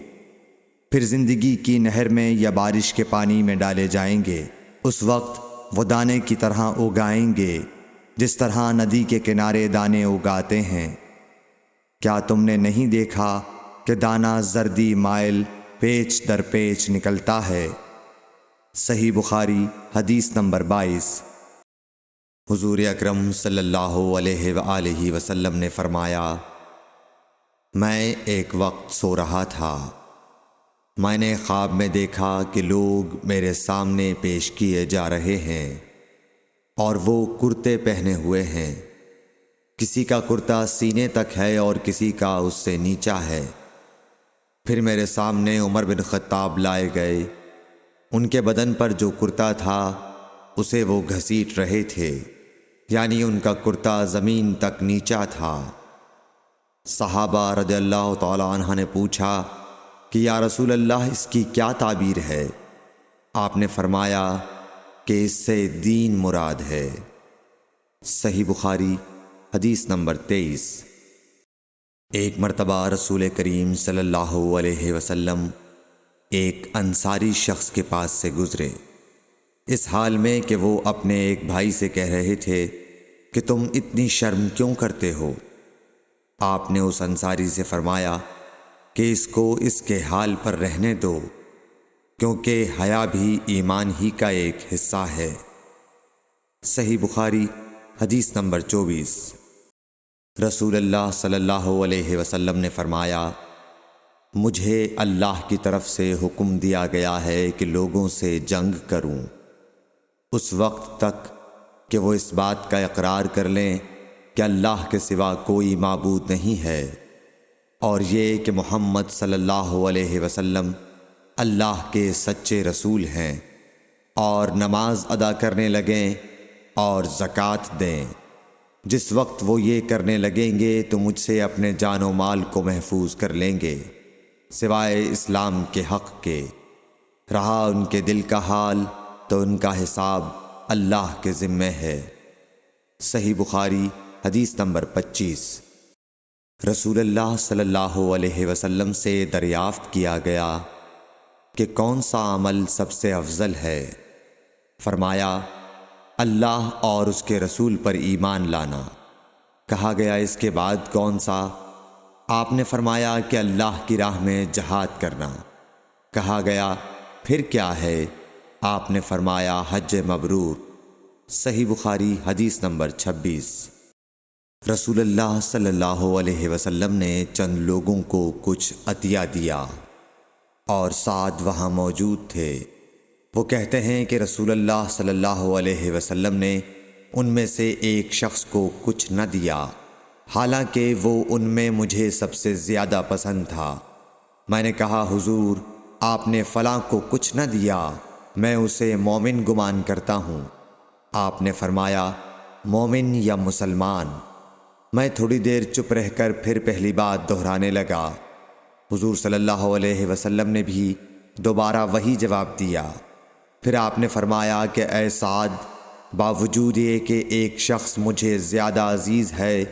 پھر زندگی کی نہر میں یا بارش کے پانی میں ڈالے جائیں گے۔ اس وقت وہ دانے کی طرح اگائیں گے جس طرح ندی کے کنارے دانے اگاتے ہیں۔ کیا تم نے نہیں دیکھا کہ دانہ زردی مائل پیچ در پیچ نکلتا ہے؟ صحیح بخاری حدیث نمبر 22۔ حضور اکرم صلی اللہ علیہ وآلہ وسلم نے فرمایا، میں ایک وقت سو رہا تھا، میں نے خواب میں دیکھا کہ لوگ میرے سامنے پیش کیے جا رہے ہیں اور وہ کرتے پہنے ہوئے ہیں، کسی کا کرتا سینے تک ہے اور کسی کا اس سے نیچا ہے۔ پھر میرے سامنے عمر بن خطاب لائے گئے، ان کے بدن پر جو کرتا تھا اسے وہ گھسیٹ رہے تھے، یعنی ان کا کرتا زمین تک نیچا تھا۔ صحابہ رضی اللہ تعالی عنہ نے پوچھا کہ یا رسول اللہ، اس کی کیا تعبیر ہے؟ آپ نے فرمایا کہ اس سے دین مراد ہے۔ صحیح بخاری حدیث نمبر 23۔ ایک مرتبہ رسول کریم صلی اللہ علیہ وسلم ایک انصاری شخص کے پاس سے گزرے، اس حال میں کہ وہ اپنے ایک بھائی سے کہہ رہے تھے کہ تم اتنی شرم کیوں کرتے ہو؟ آپ نے اس انصاری سے فرمایا کہ اس کو اس کے حال پر رہنے دو، کیونکہ حیا بھی ایمان ہی کا ایک حصہ ہے۔ صحیح بخاری حدیث نمبر 24۔ رسول اللہ صلی اللہ علیہ وسلم نے فرمایا، مجھے اللہ کی طرف سے حکم دیا گیا ہے کہ لوگوں سے جنگ کروں، اس وقت تک کہ وہ اس بات کا اقرار کر لیں کہ اللہ کے سوا کوئی معبود نہیں ہے، اور یہ کہ محمد صلی اللہ علیہ وسلم اللہ کے سچے رسول ہیں، اور نماز ادا کرنے لگیں اور زکوٰۃ دیں۔ جس وقت وہ یہ کرنے لگیں گے تو مجھ سے اپنے جان و مال کو محفوظ کر لیں گے، سوائے اسلام کے حق کے۔ رہا ان کے دل کا حال تو ان کا حساب اللہ کے ذمہ ہے۔ صحیح بخاری حدیث نمبر 25۔ رسول اللہ صلی اللہ علیہ وسلم سے دریافت کیا گیا کہ کون سا عمل سب سے افضل ہے؟ فرمایا اللہ اور اس کے رسول پر ایمان لانا۔ کہا گیا اس کے بعد کون سا؟ آپ نے فرمایا کہ اللہ کی راہ میں جہاد کرنا۔ کہا گیا پھر کیا ہے؟ آپ نے فرمایا حج مبرور۔ صحیح بخاری حدیث نمبر 26۔ رسول اللہ صلی اللہ علیہ وسلم نے چند لوگوں کو کچھ عطیہ دیا اور سعد وہاں موجود تھے۔ وہ کہتے ہیں کہ رسول اللہ صلی اللہ علیہ وسلم نے ان میں سے ایک شخص کو کچھ نہ دیا، حالانکہ وہ ان میں مجھے سب سے زیادہ پسند تھا۔ میں نے کہا حضور آپ نے فلاں کو کچھ نہ دیا، میں اسے مومن گمان کرتا ہوں۔ آپ نے فرمایا مومن یا مسلمان؟ میں تھوڑی دیر چپ رہ کر پھر پہلی بات دہرانے لگا۔ حضور صلی اللہ علیہ وسلم نے بھی دوبارہ وہی جواب دیا۔ پھر آپ نے فرمایا کہ اے سعد، باوجود یہ کہ ایک شخص مجھے زیادہ عزیز ہے،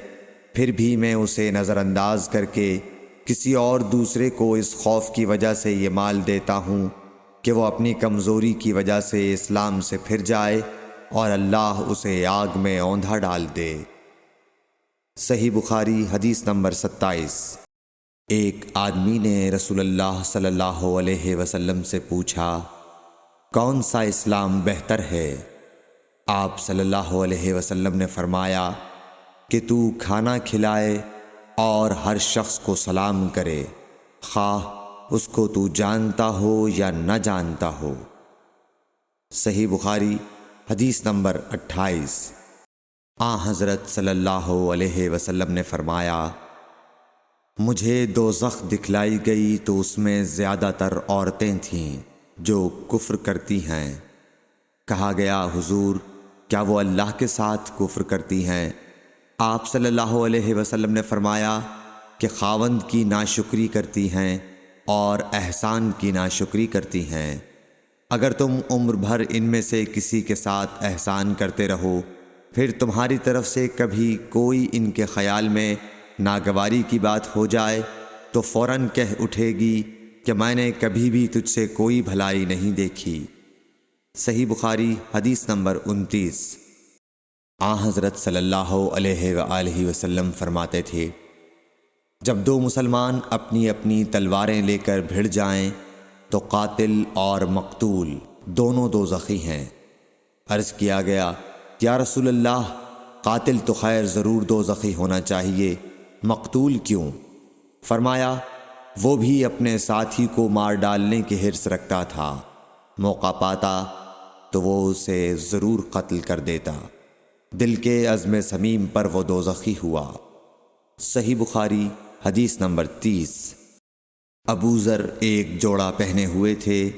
پھر بھی میں اسے نظر انداز کر کے کسی اور دوسرے کو اس خوف کی وجہ سے یہ مال دیتا ہوں کہ وہ اپنی کمزوری کی وجہ سے اسلام سے پھر جائے اور اللہ اسے آگ میں اوندھا ڈال دے۔ صحیح بخاری حدیث نمبر 27۔ ایک آدمی نے رسول اللہ صلی اللہ علیہ وسلم سے پوچھا کون سا اسلام بہتر ہے؟ آپ صلی اللہ علیہ وسلم نے فرمایا کہ تو کھانا کھلائے اور ہر شخص کو سلام کرے، خواہ اس کو تو جانتا ہو یا نہ جانتا ہو۔ صحیح بخاری حدیث نمبر 28۔ حضرت صلی اللہ علیہ وسلم نے فرمایا مجھے دوزخ دکھلائی گئی تو اس میں زیادہ تر عورتیں تھیں جو کفر کرتی ہیں۔ کہا گیا حضور کیا وہ اللہ کے ساتھ کفر کرتی ہیں؟ آپ صلی اللہ علیہ وسلم نے فرمایا کہ خاوند کی ناشکری کرتی ہیں اور احسان کی ناشکری کرتی ہیں۔ اگر تم عمر بھر ان میں سے کسی کے ساتھ احسان کرتے رہو، پھر تمہاری طرف سے کبھی کوئی ان کے خیال میں ناگواری کی بات ہو جائے تو فوراً کہہ اٹھے گی کہ میں نے کبھی بھی تجھ سے کوئی بھلائی نہیں دیکھی۔ صحیح بخاری حدیث نمبر 29۔ حضرت صلی اللہ علیہ وآلہ وسلم فرماتے تھے جب دو مسلمان اپنی اپنی تلواریں لے کر بھڑ جائیں تو قاتل اور مقتول دونوں دوزخی ہیں۔ عرض کیا گیا یا رسول اللہ قاتل تو خیر ضرور دوزخی ہونا چاہیے، مقتول کیوں؟ فرمایا وہ بھی اپنے ساتھی کو مار ڈالنے کی حرص رکھتا تھا، موقع پاتا تو وہ اسے ضرور قتل کر دیتا، دل کے عزم صمیم پر وہ دوزخی ہوا۔ صحیح بخاری حدیث نمبر 30۔ ابو ذر ایک جوڑا پہنے ہوئے تھے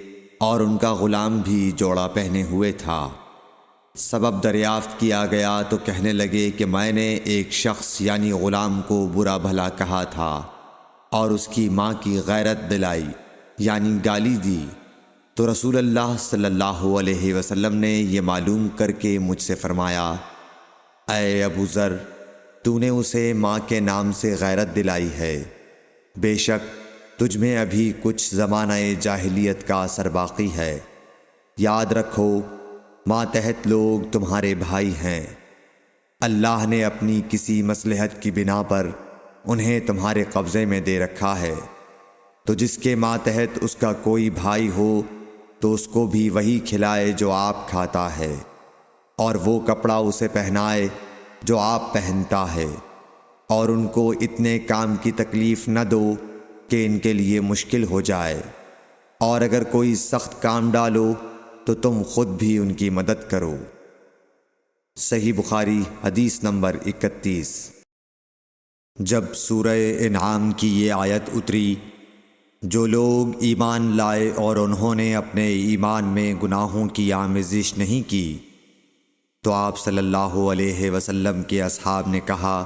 اور ان کا غلام بھی جوڑا پہنے ہوئے تھا۔ سبب دریافت کیا گیا تو کہنے لگے کہ میں نے ایک شخص یعنی غلام کو برا بھلا کہا تھا اور اس کی ماں کی غیرت دلائی یعنی گالی دی، تو رسول اللہ صلی اللہ علیہ وسلم نے یہ معلوم کر کے مجھ سے فرمایا اے ابو ذر، تو نے اسے ماں کے نام سے غیرت دلائی ہے، بے شک تجھ میں ابھی کچھ زمانہ جاہلیت کا اثر باقی ہے۔ یاد رکھو ماتحت لوگ تمہارے بھائی ہیں، اللہ نے اپنی کسی مصلحت کی بنا پر انہیں تمہارے قبضے میں دے رکھا ہے، تو جس کے ماتحت اس کا کوئی بھائی ہو تو اس کو بھی وہی کھلائے جو آپ کھاتا ہے، اور وہ کپڑا اسے پہنائے جو آپ پہنتا ہے، اور ان کو اتنے کام کی تکلیف نہ دو کہ ان کے لیے مشکل ہو جائے، اور اگر کوئی سخت کام ڈالو تو تم خود بھی ان کی مدد کرو۔ صحیح بخاری حدیث نمبر 31۔ جب سورہ انعام کی یہ آیت اتری، جو لوگ ایمان لائے اور انہوں نے اپنے ایمان میں گناہوں کی آمیزش نہیں کی، تو آپ صلی اللہ علیہ وسلم کے اصحاب نے کہا،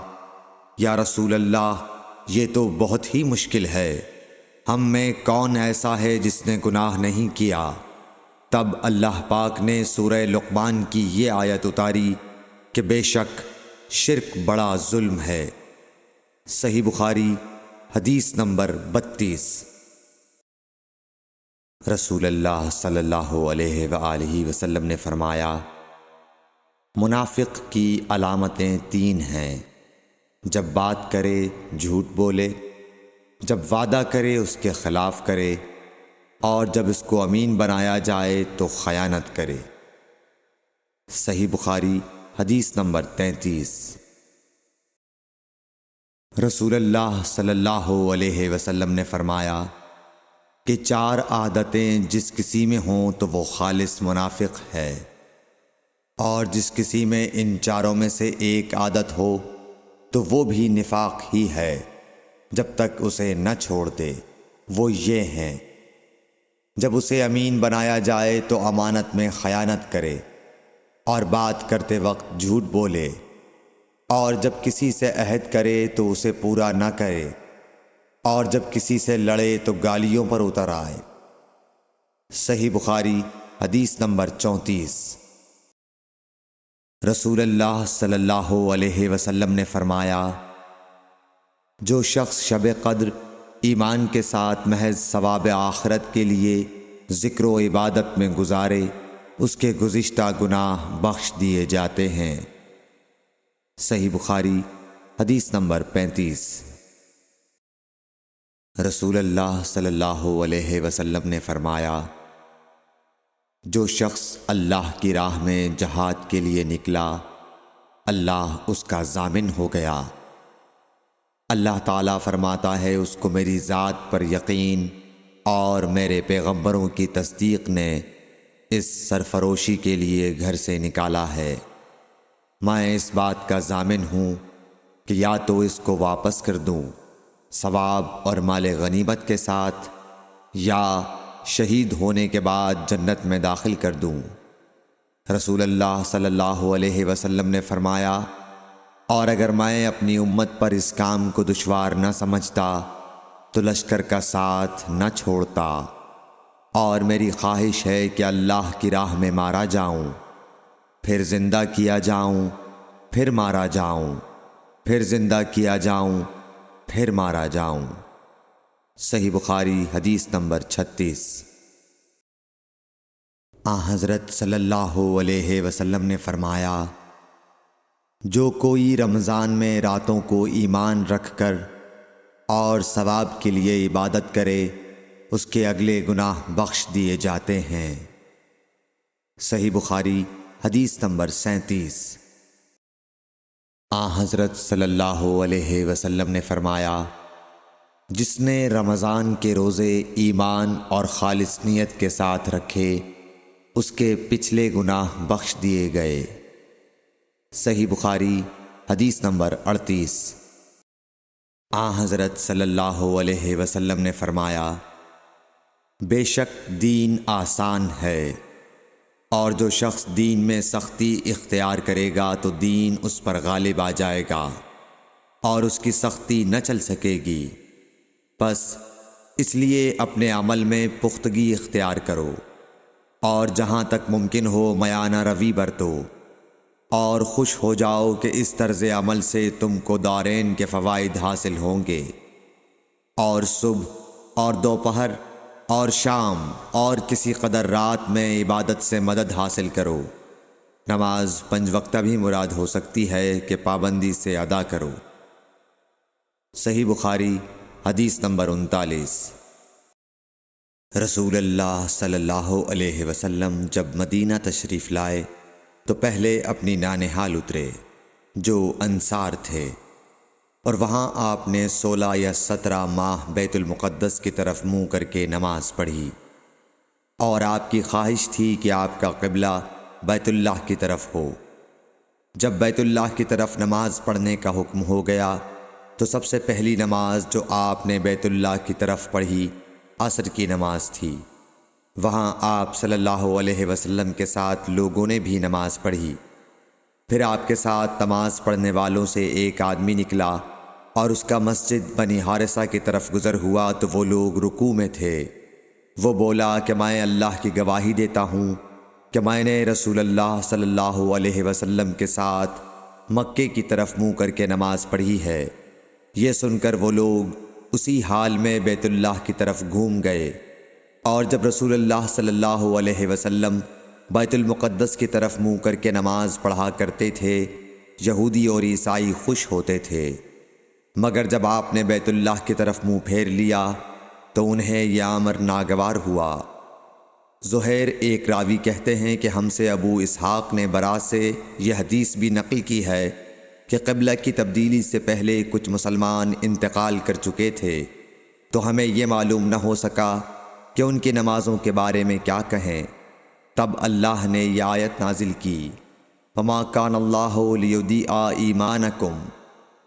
یا رسول اللہ، یہ تو بہت ہی مشکل ہے، ہم میں کون ایسا ہے جس نے گناہ نہیں کیا؟ تب اللہ پاک نے سورہ لقمان کی یہ آیت اتاری کہ بے شک شرک بڑا ظلم ہے۔ صحیح بخاری حدیث نمبر 32۔ رسول اللہ صلی اللہ علیہ وآلہ وسلم نے فرمایا، منافق کی علامتیں 3 ہیں: جب بات کرے جھوٹ بولے، جب وعدہ کرے اس کے خلاف کرے، اور جب اس کو امین بنایا جائے تو خیانت کرے۔ صحیح بخاری حدیث نمبر 33۔ رسول اللہ صلی اللہ علیہ وسلم نے فرمایا کہ 4 عادتیں جس کسی میں ہوں تو وہ خالص منافق ہے، اور جس کسی میں ان 4 میں سے ایک عادت ہو تو وہ بھی نفاق ہی ہے جب تک اسے نہ چھوڑ دے۔ وہ یہ ہیں: جب اسے امین بنایا جائے تو امانت میں خیانت کرے، اور بات کرتے وقت جھوٹ بولے، اور جب کسی سے عہد کرے تو اسے پورا نہ کرے، اور جب کسی سے لڑے تو گالیوں پر اتر آئے۔ صحیح بخاری حدیث نمبر 34۔ رسول اللہ صلی اللہ علیہ وسلم نے فرمایا، جو شخص شب قدر ایمان کے ساتھ محض ثواب آخرت کے لیے ذکر و عبادت میں گزارے، اس کے گزشتہ گناہ بخش دیے جاتے ہیں۔ صحیح بخاری حدیث نمبر 35۔ رسول اللہ صلی اللہ علیہ وسلم نے فرمایا، جو شخص اللہ کی راہ میں جہاد کے لیے نکلا، اللہ اس کا ضامن ہو گیا۔ اللہ تعالیٰ فرماتا ہے، اس کو میری ذات پر یقین اور میرے پیغمبروں کی تصدیق نے اس سرفروشی کے لیے گھر سے نکالا ہے۔ میں اس بات کا ضامن ہوں کہ یا تو اس کو واپس کر دوں ثواب اور مال غنیمت کے ساتھ، یا شہید ہونے کے بعد جنت میں داخل کر دوں۔ رسول اللہ صلی اللہ علیہ وسلم نے فرمایا، اور اگر میں اپنی امت پر اس کام کو دشوار نہ سمجھتا تو لشکر کا ساتھ نہ چھوڑتا، اور میری خواہش ہے کہ اللہ کی راہ میں مارا جاؤں، پھر زندہ کیا جاؤں، پھر مارا جاؤں، پھر زندہ کیا جاؤں، پھر مارا جاؤں۔ صحیح بخاری حدیث نمبر 36۔ حضرت صلی اللہ علیہ وسلم نے فرمایا، جو کوئی رمضان میں راتوں کو ایمان رکھ کر اور ثواب کے لیے عبادت کرے، اس کے اگلے گناہ بخش دیے جاتے ہیں۔ صحیح بخاری حدیث نمبر 37۔ حضرت صلی اللہ علیہ وسلم نے فرمایا، جس نے رمضان کے روزے ایمان اور خالص نیت کے ساتھ رکھے، اس کے پچھلے گناہ بخش دیے گئے۔ صحیح بخاری حدیث نمبر 38۔ حضرت صلی اللہ علیہ وسلم نے فرمایا، بے شک دین آسان ہے، اور جو شخص دین میں سختی اختیار کرے گا تو دین اس پر غالب آ جائے گا اور اس کی سختی نہ چل سکے گی۔ بس اس لیے اپنے عمل میں پختگی اختیار کرو، اور جہاں تک ممکن ہو میانہ روی برتو، اور خوش ہو جاؤ کہ اس طرز عمل سے تم کو دارین کے فوائد حاصل ہوں گے، اور صبح اور دوپہر اور شام اور کسی قدر رات میں عبادت سے مدد حاصل کرو۔ نماز 5 وقتہ بھی مراد ہو سکتی ہے کہ پابندی سے ادا کرو۔ صحیح بخاری حدیث نمبر 39۔ رسول اللہ صلی اللہ علیہ وسلم جب مدینہ تشریف لائے تو پہلے اپنی نانہال اترے جو انصار تھے، اور وہاں آپ نے 16 یا 17 ماہ بیت المقدس کی طرف منہ کر کے نماز پڑھی، اور آپ کی خواہش تھی کہ آپ کا قبلہ بیت اللہ کی طرف ہو۔ جب بیت اللہ کی طرف نماز پڑھنے کا حکم ہو گیا تو سب سے پہلی نماز جو آپ نے بیت اللہ کی طرف پڑھی عصر کی نماز تھی۔ وہاں آپ صلی اللہ علیہ وسلم کے ساتھ لوگوں نے بھی نماز پڑھی۔ پھر آپ کے ساتھ نماز پڑھنے والوں سے ایک آدمی نکلا اور اس کا مسجد بنی حارثہ کی طرف گزر ہوا تو وہ لوگ رکوع میں تھے۔ وہ بولا کہ میں اللہ کی گواہی دیتا ہوں کہ میں نے رسول اللہ صلی اللہ علیہ وسلم کے ساتھ مکے کی طرف منہ کر کے نماز پڑھی ہے۔ یہ سن کر وہ لوگ اسی حال میں بیت اللہ کی طرف گھوم گئے، اور جب رسول اللہ صلی اللہ علیہ وسلم بیت المقدس کی طرف منہ کر کے نماز پڑھا کرتے تھے، یہودی اور عیسائی خوش ہوتے تھے، مگر جب آپ نے بیت اللہ کی طرف منہ پھیر لیا تو انہیں یہ امر ناگوار ہوا۔ زہیر ایک راوی کہتے ہیں کہ ہم سے ابو اسحاق نے برا سے یہ حدیث بھی نقل کی ہے کہ قبلہ کی تبدیلی سے پہلے کچھ مسلمان انتقال کر چکے تھے، تو ہمیں یہ معلوم نہ ہو سکا کہ ان کی نمازوں کے بارے میں کیا کہیں۔ تب اللہ نے یہ آیت نازل کی، وَمَا كَانَ اللَّهُ لِيُضِيعَ إِيمَانَكُمْ،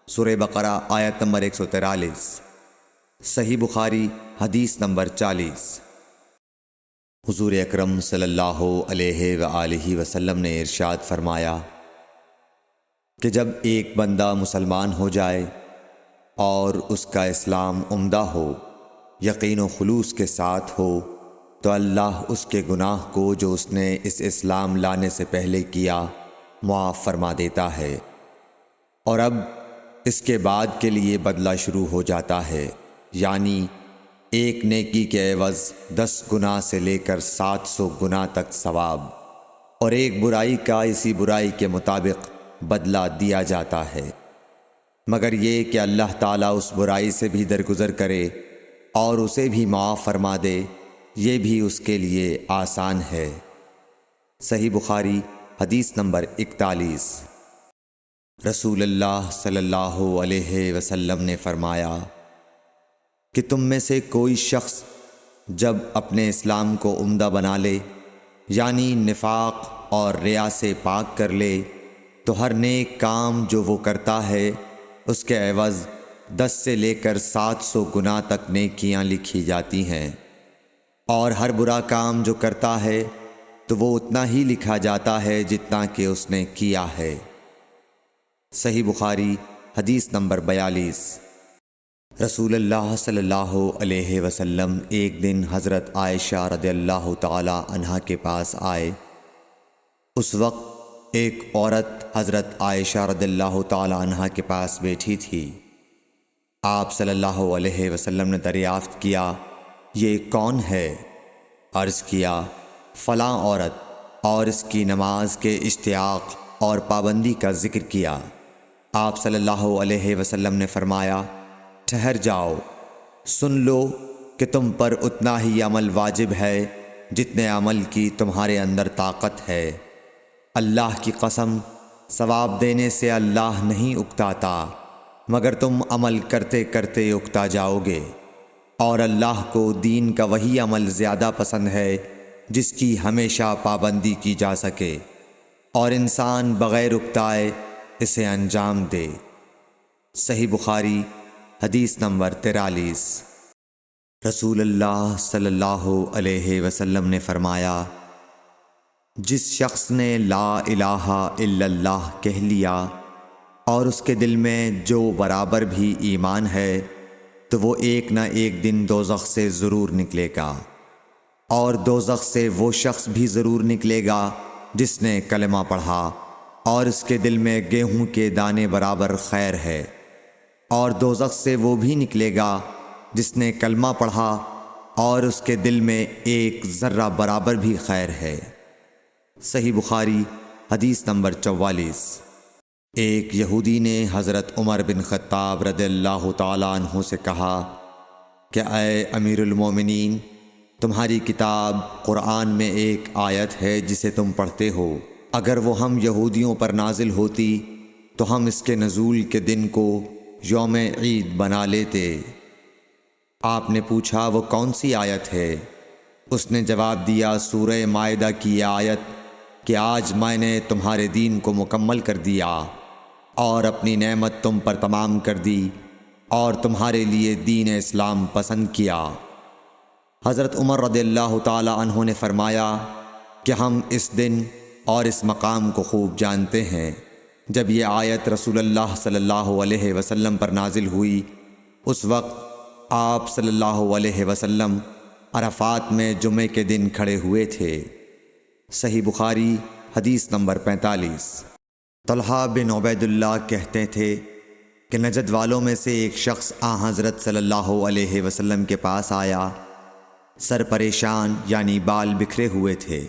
سورہ بقرہ آیت نمبر 143، صحیح بخاری حدیث نمبر 40۔ حضور اکرم صلی اللہ علیہ وآلہ وسلم نے ارشاد فرمایا کہ جب ایک بندہ مسلمان ہو جائے اور اس کا اسلام عمدہ ہو، یقین و خلوص کے ساتھ ہو، تو اللہ اس کے گناہ کو جو اس نے اس اسلام لانے سے پہلے کیا معاف فرما دیتا ہے، اور اب اس کے بعد کے لیے بدلہ شروع ہو جاتا ہے، یعنی ایک نیکی کے عوض 10 گناہ سے لے کر 700 گناہ تک ثواب، اور ایک برائی کا اسی برائی کے مطابق بدلہ دیا جاتا ہے، مگر یہ کہ اللہ تعالیٰ اس برائی سے بھی درگزر کرے اور اسے بھی معاف فرما دے، یہ بھی اس کے لیے آسان ہے۔ صحیح بخاری حدیث نمبر 41۔ رسول اللہ صلی اللہ علیہ وسلم نے فرمایا کہ تم میں سے کوئی شخص جب اپنے اسلام کو عمدہ بنا لے، یعنی نفاق اور ریا سے پاک کر لے، تو ہر نیک کام جو وہ کرتا ہے اس کے عوض 10 سے لے کر 700 گناہ تک نیکیاں لکھی جاتی ہیں، اور ہر برا کام جو کرتا ہے تو وہ اتنا ہی لکھا جاتا ہے جتنا کہ اس نے کیا ہے۔ صحیح بخاری حدیث نمبر 42۔ رسول اللہ صلی اللہ علیہ وسلم ایک دن حضرت عائشہ رضی اللہ تعالی عنہا کے پاس آئے۔ اس وقت ایک عورت حضرت عائشہ رضی اللہ تعالی عنہا کے پاس بیٹھی تھی۔ آپ صلی اللہ علیہ وسلم نے دریافت کیا، یہ کون ہے؟ عرض کیا، فلاں عورت، اور اس کی نماز کے اشتیاق اور پابندی کا ذکر کیا۔ آپ صلی اللہ علیہ وسلم نے فرمایا، ٹھہر جاؤ، سن لو کہ تم پر اتنا ہی عمل واجب ہے جتنے عمل کی تمہارے اندر طاقت ہے۔ اللہ کی قسم، ثواب دینے سے اللہ نہیں اکتاتا، مگر تم عمل کرتے کرتے اکتا جاؤ گے، اور اللہ کو دین کا وہی عمل زیادہ پسند ہے جس کی ہمیشہ پابندی کی جا سکے، اور انسان بغیر اکتائے اسے انجام دے۔ صحیح بخاری حدیث نمبر 43۔ رسول اللہ صلی اللہ علیہ وسلم نے فرمایا، جس شخص نے لا الہ الا اللہ کہہ لیا اور اس کے دل میں جو برابر بھی ایمان ہے، تو وہ ایک نہ ایک دن دوزخ سے ضرور نکلے گا، اور دوزخ سے وہ شخص بھی ضرور نکلے گا جس نے کلمہ پڑھا اور اس کے دل میں گیہوں کے دانے برابر خیر ہے، اور دوزخ سے وہ بھی نکلے گا جس نے کلمہ پڑھا اور اس کے دل میں ایک ذرہ برابر بھی خیر ہے۔ صحیح بخاری حدیث نمبر 44۔ ایک یہودی نے حضرت عمر بن خطاب رضی اللہ تعالیٰ عنہ سے کہا کہ اے امیر المومنین، تمہاری کتاب قرآن میں ایک آیت ہے جسے تم پڑھتے ہو، اگر وہ ہم یہودیوں پر نازل ہوتی تو ہم اس کے نزول کے دن کو یوم عید بنا لیتے۔ آپ نے پوچھا وہ کون سی آیت ہے؟ اس نے جواب دیا، سورہ مائدہ کی یہ آیت کہ آج میں نے تمہارے دین کو مکمل کر دیا اور اپنی نعمت تم پر تمام کر دی اور تمہارے لیے دین اسلام پسند کیا۔ حضرت عمر رضی اللہ تعالی عنہ نے فرمایا کہ ہم اس دن اور اس مقام کو خوب جانتے ہیں۔ جب یہ آیت رسول اللہ صلی اللہ علیہ وسلم پر نازل ہوئی، اس وقت آپ صلی اللہ علیہ وسلم عرفات میں جمعے کے دن کھڑے ہوئے تھے۔ صحیح بخاری حدیث نمبر 45۔ طلحہ بن عبید اللہ کہتے تھے کہ نجد والوں میں سے ایک شخص حضرت صلی اللہ علیہ وسلم کے پاس آیا، سر پریشان یعنی بال بکھرے ہوئے تھے۔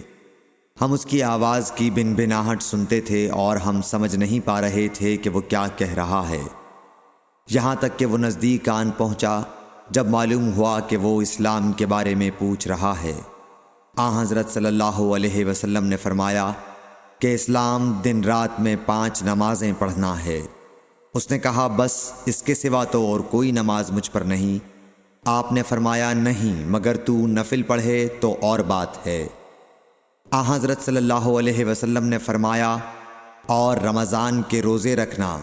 ہم اس کی آواز کی بن بناہٹ سنتے تھے اور ہم سمجھ نہیں پا رہے تھے کہ وہ کیا کہہ رہا ہے، یہاں تک کہ وہ نزدیک آن پہنچا جب معلوم ہوا کہ وہ اسلام کے بارے میں پوچھ رہا ہے۔ حضرت صلی اللہ علیہ وسلم نے فرمایا کہ اسلام دن رات میں 5 نمازیں پڑھنا ہے۔ اس نے کہا بس اس کے سوا تو اور کوئی نماز مجھ پر نہیں۔ آپ نے فرمایا نہیں، مگر تو نفل پڑھے تو اور بات ہے۔ حضرت صلی اللہ علیہ وسلم نے فرمایا اور رمضان کے روزے رکھنا۔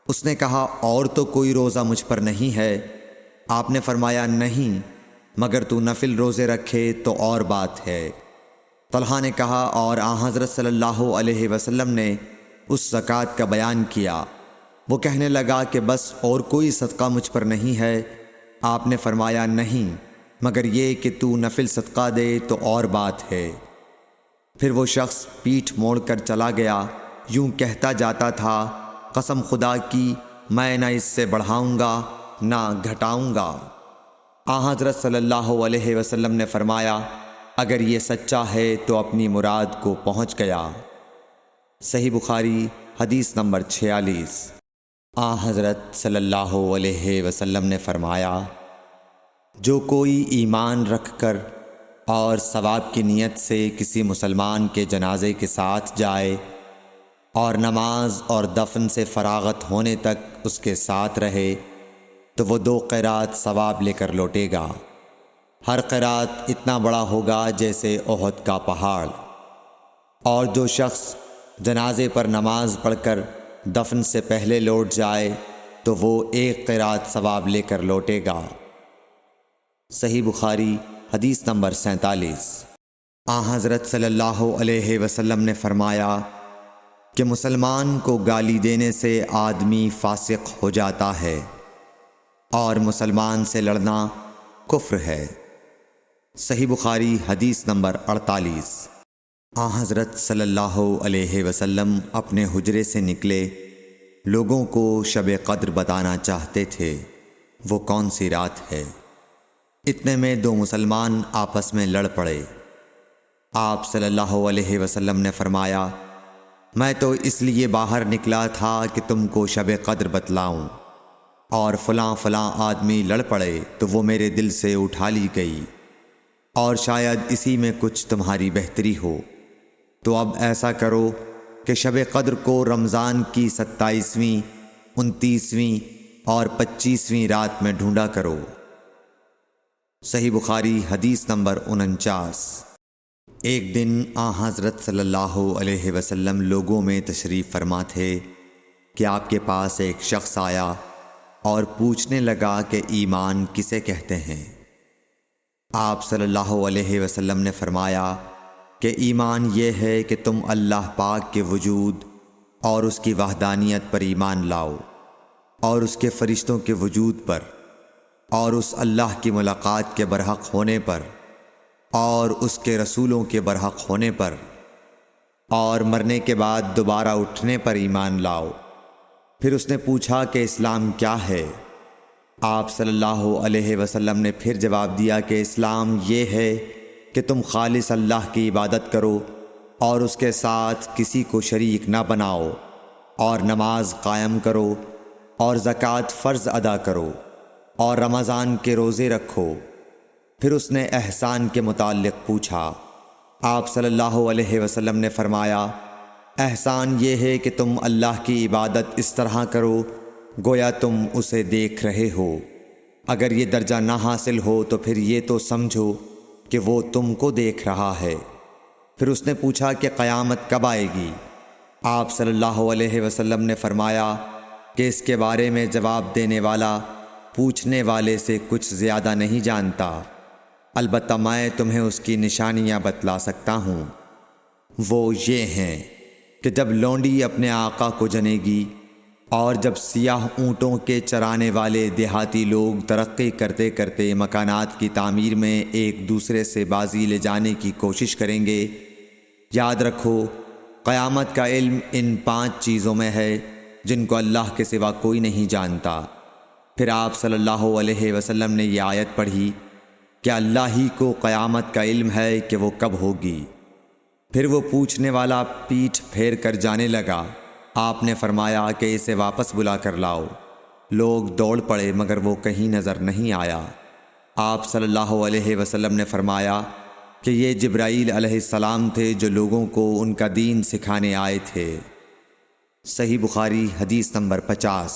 اس نے کہا اور تو کوئی روزہ مجھ پر نہیں ہے۔ آپ نے فرمایا نہیں، مگر تو نفل روزے رکھے تو اور بات ہے۔ طلحہ نے کہا اور حضرت صلی اللہ علیہ وسلم نے اس زکوٰۃ کا بیان کیا۔ وہ کہنے لگا کہ بس اور کوئی صدقہ مجھ پر نہیں ہے۔ آپ نے فرمایا نہیں، مگر یہ کہ تو نفل صدقہ دے تو اور بات ہے۔ پھر وہ شخص پیٹھ موڑ کر چلا گیا، یوں کہتا جاتا تھا قسم خدا کی میں نہ اس سے بڑھاؤں گا نہ گھٹاؤں گا۔ حضرت صلی اللہ علیہ وسلم نے فرمایا اگر یہ سچا ہے تو اپنی مراد کو پہنچ گیا۔ صحیح بخاری حدیث نمبر 46۔ حضرت صلی اللہ علیہ وسلم نے فرمایا جو کوئی ایمان رکھ کر اور ثواب کی نیت سے کسی مسلمان کے جنازے کے ساتھ جائے اور نماز اور دفن سے فراغت ہونے تک اس کے ساتھ رہے تو وہ 2 قیرات ثواب لے کر لوٹے گا۔ ہر قیرات اتنا بڑا ہوگا جیسے احد کا پہاڑ۔ اور جو شخص جنازے پر نماز پڑھ کر دفن سے پہلے لوٹ جائے تو وہ 1 قیرات ثواب لے کر لوٹے گا۔ صحیح بخاری حدیث نمبر 47۔ حضرت صلی اللہ علیہ وسلم نے فرمایا کہ مسلمان کو گالی دینے سے آدمی فاسق ہو جاتا ہے اور مسلمان سے لڑنا کفر ہے۔ صحیح بخاری حدیث نمبر 48۔ حضرت صلی اللہ علیہ وسلم اپنے حجرے سے نکلے، لوگوں کو شب قدر بتانا چاہتے تھے وہ کون سی رات ہے۔ اتنے میں 2 مسلمان آپس میں لڑ پڑے۔ آپ صلی اللہ علیہ وسلم نے فرمایا میں تو اس لیے باہر نکلا تھا کہ تم کو شب قدر بتلاؤں، اور فلاں فلاں آدمی لڑ پڑے تو وہ میرے دل سے اٹھا لی گئی، اور شاید اسی میں کچھ تمہاری بہتری ہو۔ تو اب ایسا کرو کہ شب قدر کو رمضان کی 27ویں، 29ویں اور 25ویں رات میں ڈھونڈا کرو۔ صحیح بخاری حدیث نمبر 49۔ ایک دن حضرت صلی اللہ علیہ وسلم لوگوں میں تشریف فرما تھے کہ آپ کے پاس ایک شخص آیا اور پوچھنے لگا کہ ایمان کسے کہتے ہیں۔ آپ صلی اللہ علیہ وسلم نے فرمایا کہ ایمان یہ ہے کہ تم اللہ پاک کے وجود اور اس کی وحدانیت پر ایمان لاؤ، اور اس کے فرشتوں کے وجود پر، اور اس اللہ کی ملاقات کے برحق ہونے پر، اور اس کے رسولوں کے برحق ہونے پر، اور مرنے کے بعد دوبارہ اٹھنے پر ایمان لاؤ۔ پھر اس نے پوچھا کہ اسلام کیا ہے؟ آپ صلی اللہ علیہ وسلم نے پھر جواب دیا کہ اسلام یہ ہے کہ تم خالص اللہ کی عبادت کرو اور اس کے ساتھ کسی کو شریک نہ بناؤ، اور نماز قائم کرو، اور زکوٰۃ فرض ادا کرو، اور رمضان کے روزے رکھو۔ پھر اس نے احسان کے متعلق پوچھا۔ آپ صلی اللہ علیہ وسلم نے فرمایا احسان یہ ہے کہ تم اللہ کی عبادت اس طرح کرو گویا تم اسے دیکھ رہے ہو۔ اگر یہ درجہ نہ حاصل ہو تو پھر یہ تو سمجھو کہ وہ تم کو دیکھ رہا ہے۔ پھر اس نے پوچھا کہ قیامت کب آئے گی؟ آپ صلی اللہ علیہ وسلم نے فرمایا کہ اس کے بارے میں جواب دینے والا پوچھنے والے سے کچھ زیادہ نہیں جانتا، البتہ میں تمہیں اس کی نشانیاں بتلا سکتا ہوں۔ وہ یہ ہیں کہ جب لونڈی اپنے آقا کو جنے گی اور جب سیاہ اونٹوں کے چرانے والے دیہاتی لوگ ترقی کرتے کرتے مکانات کی تعمیر میں ایک دوسرے سے بازی لے جانے کی کوشش کریں گے، یاد رکھو قیامت کا علم ان 5 چیزوں میں ہے جن کو اللہ کے سوا کوئی نہیں جانتا۔ پھر آپ صلی اللہ علیہ وسلم نے یہ آیت پڑھی کہ اللہ ہی کو قیامت کا علم ہے کہ وہ کب ہوگی۔ پھر وہ پوچھنے والا پیٹھ پھیر کر جانے لگا۔ آپ نے فرمایا کہ اسے واپس بلا کر لاؤ۔ لوگ دوڑ پڑے مگر وہ کہیں نظر نہیں آیا۔ آپ صلی اللہ علیہ وسلم نے فرمایا کہ یہ جبرائیل علیہ السلام تھے جو لوگوں کو ان کا دین سکھانے آئے تھے۔ صحیح بخاری حدیث نمبر 50۔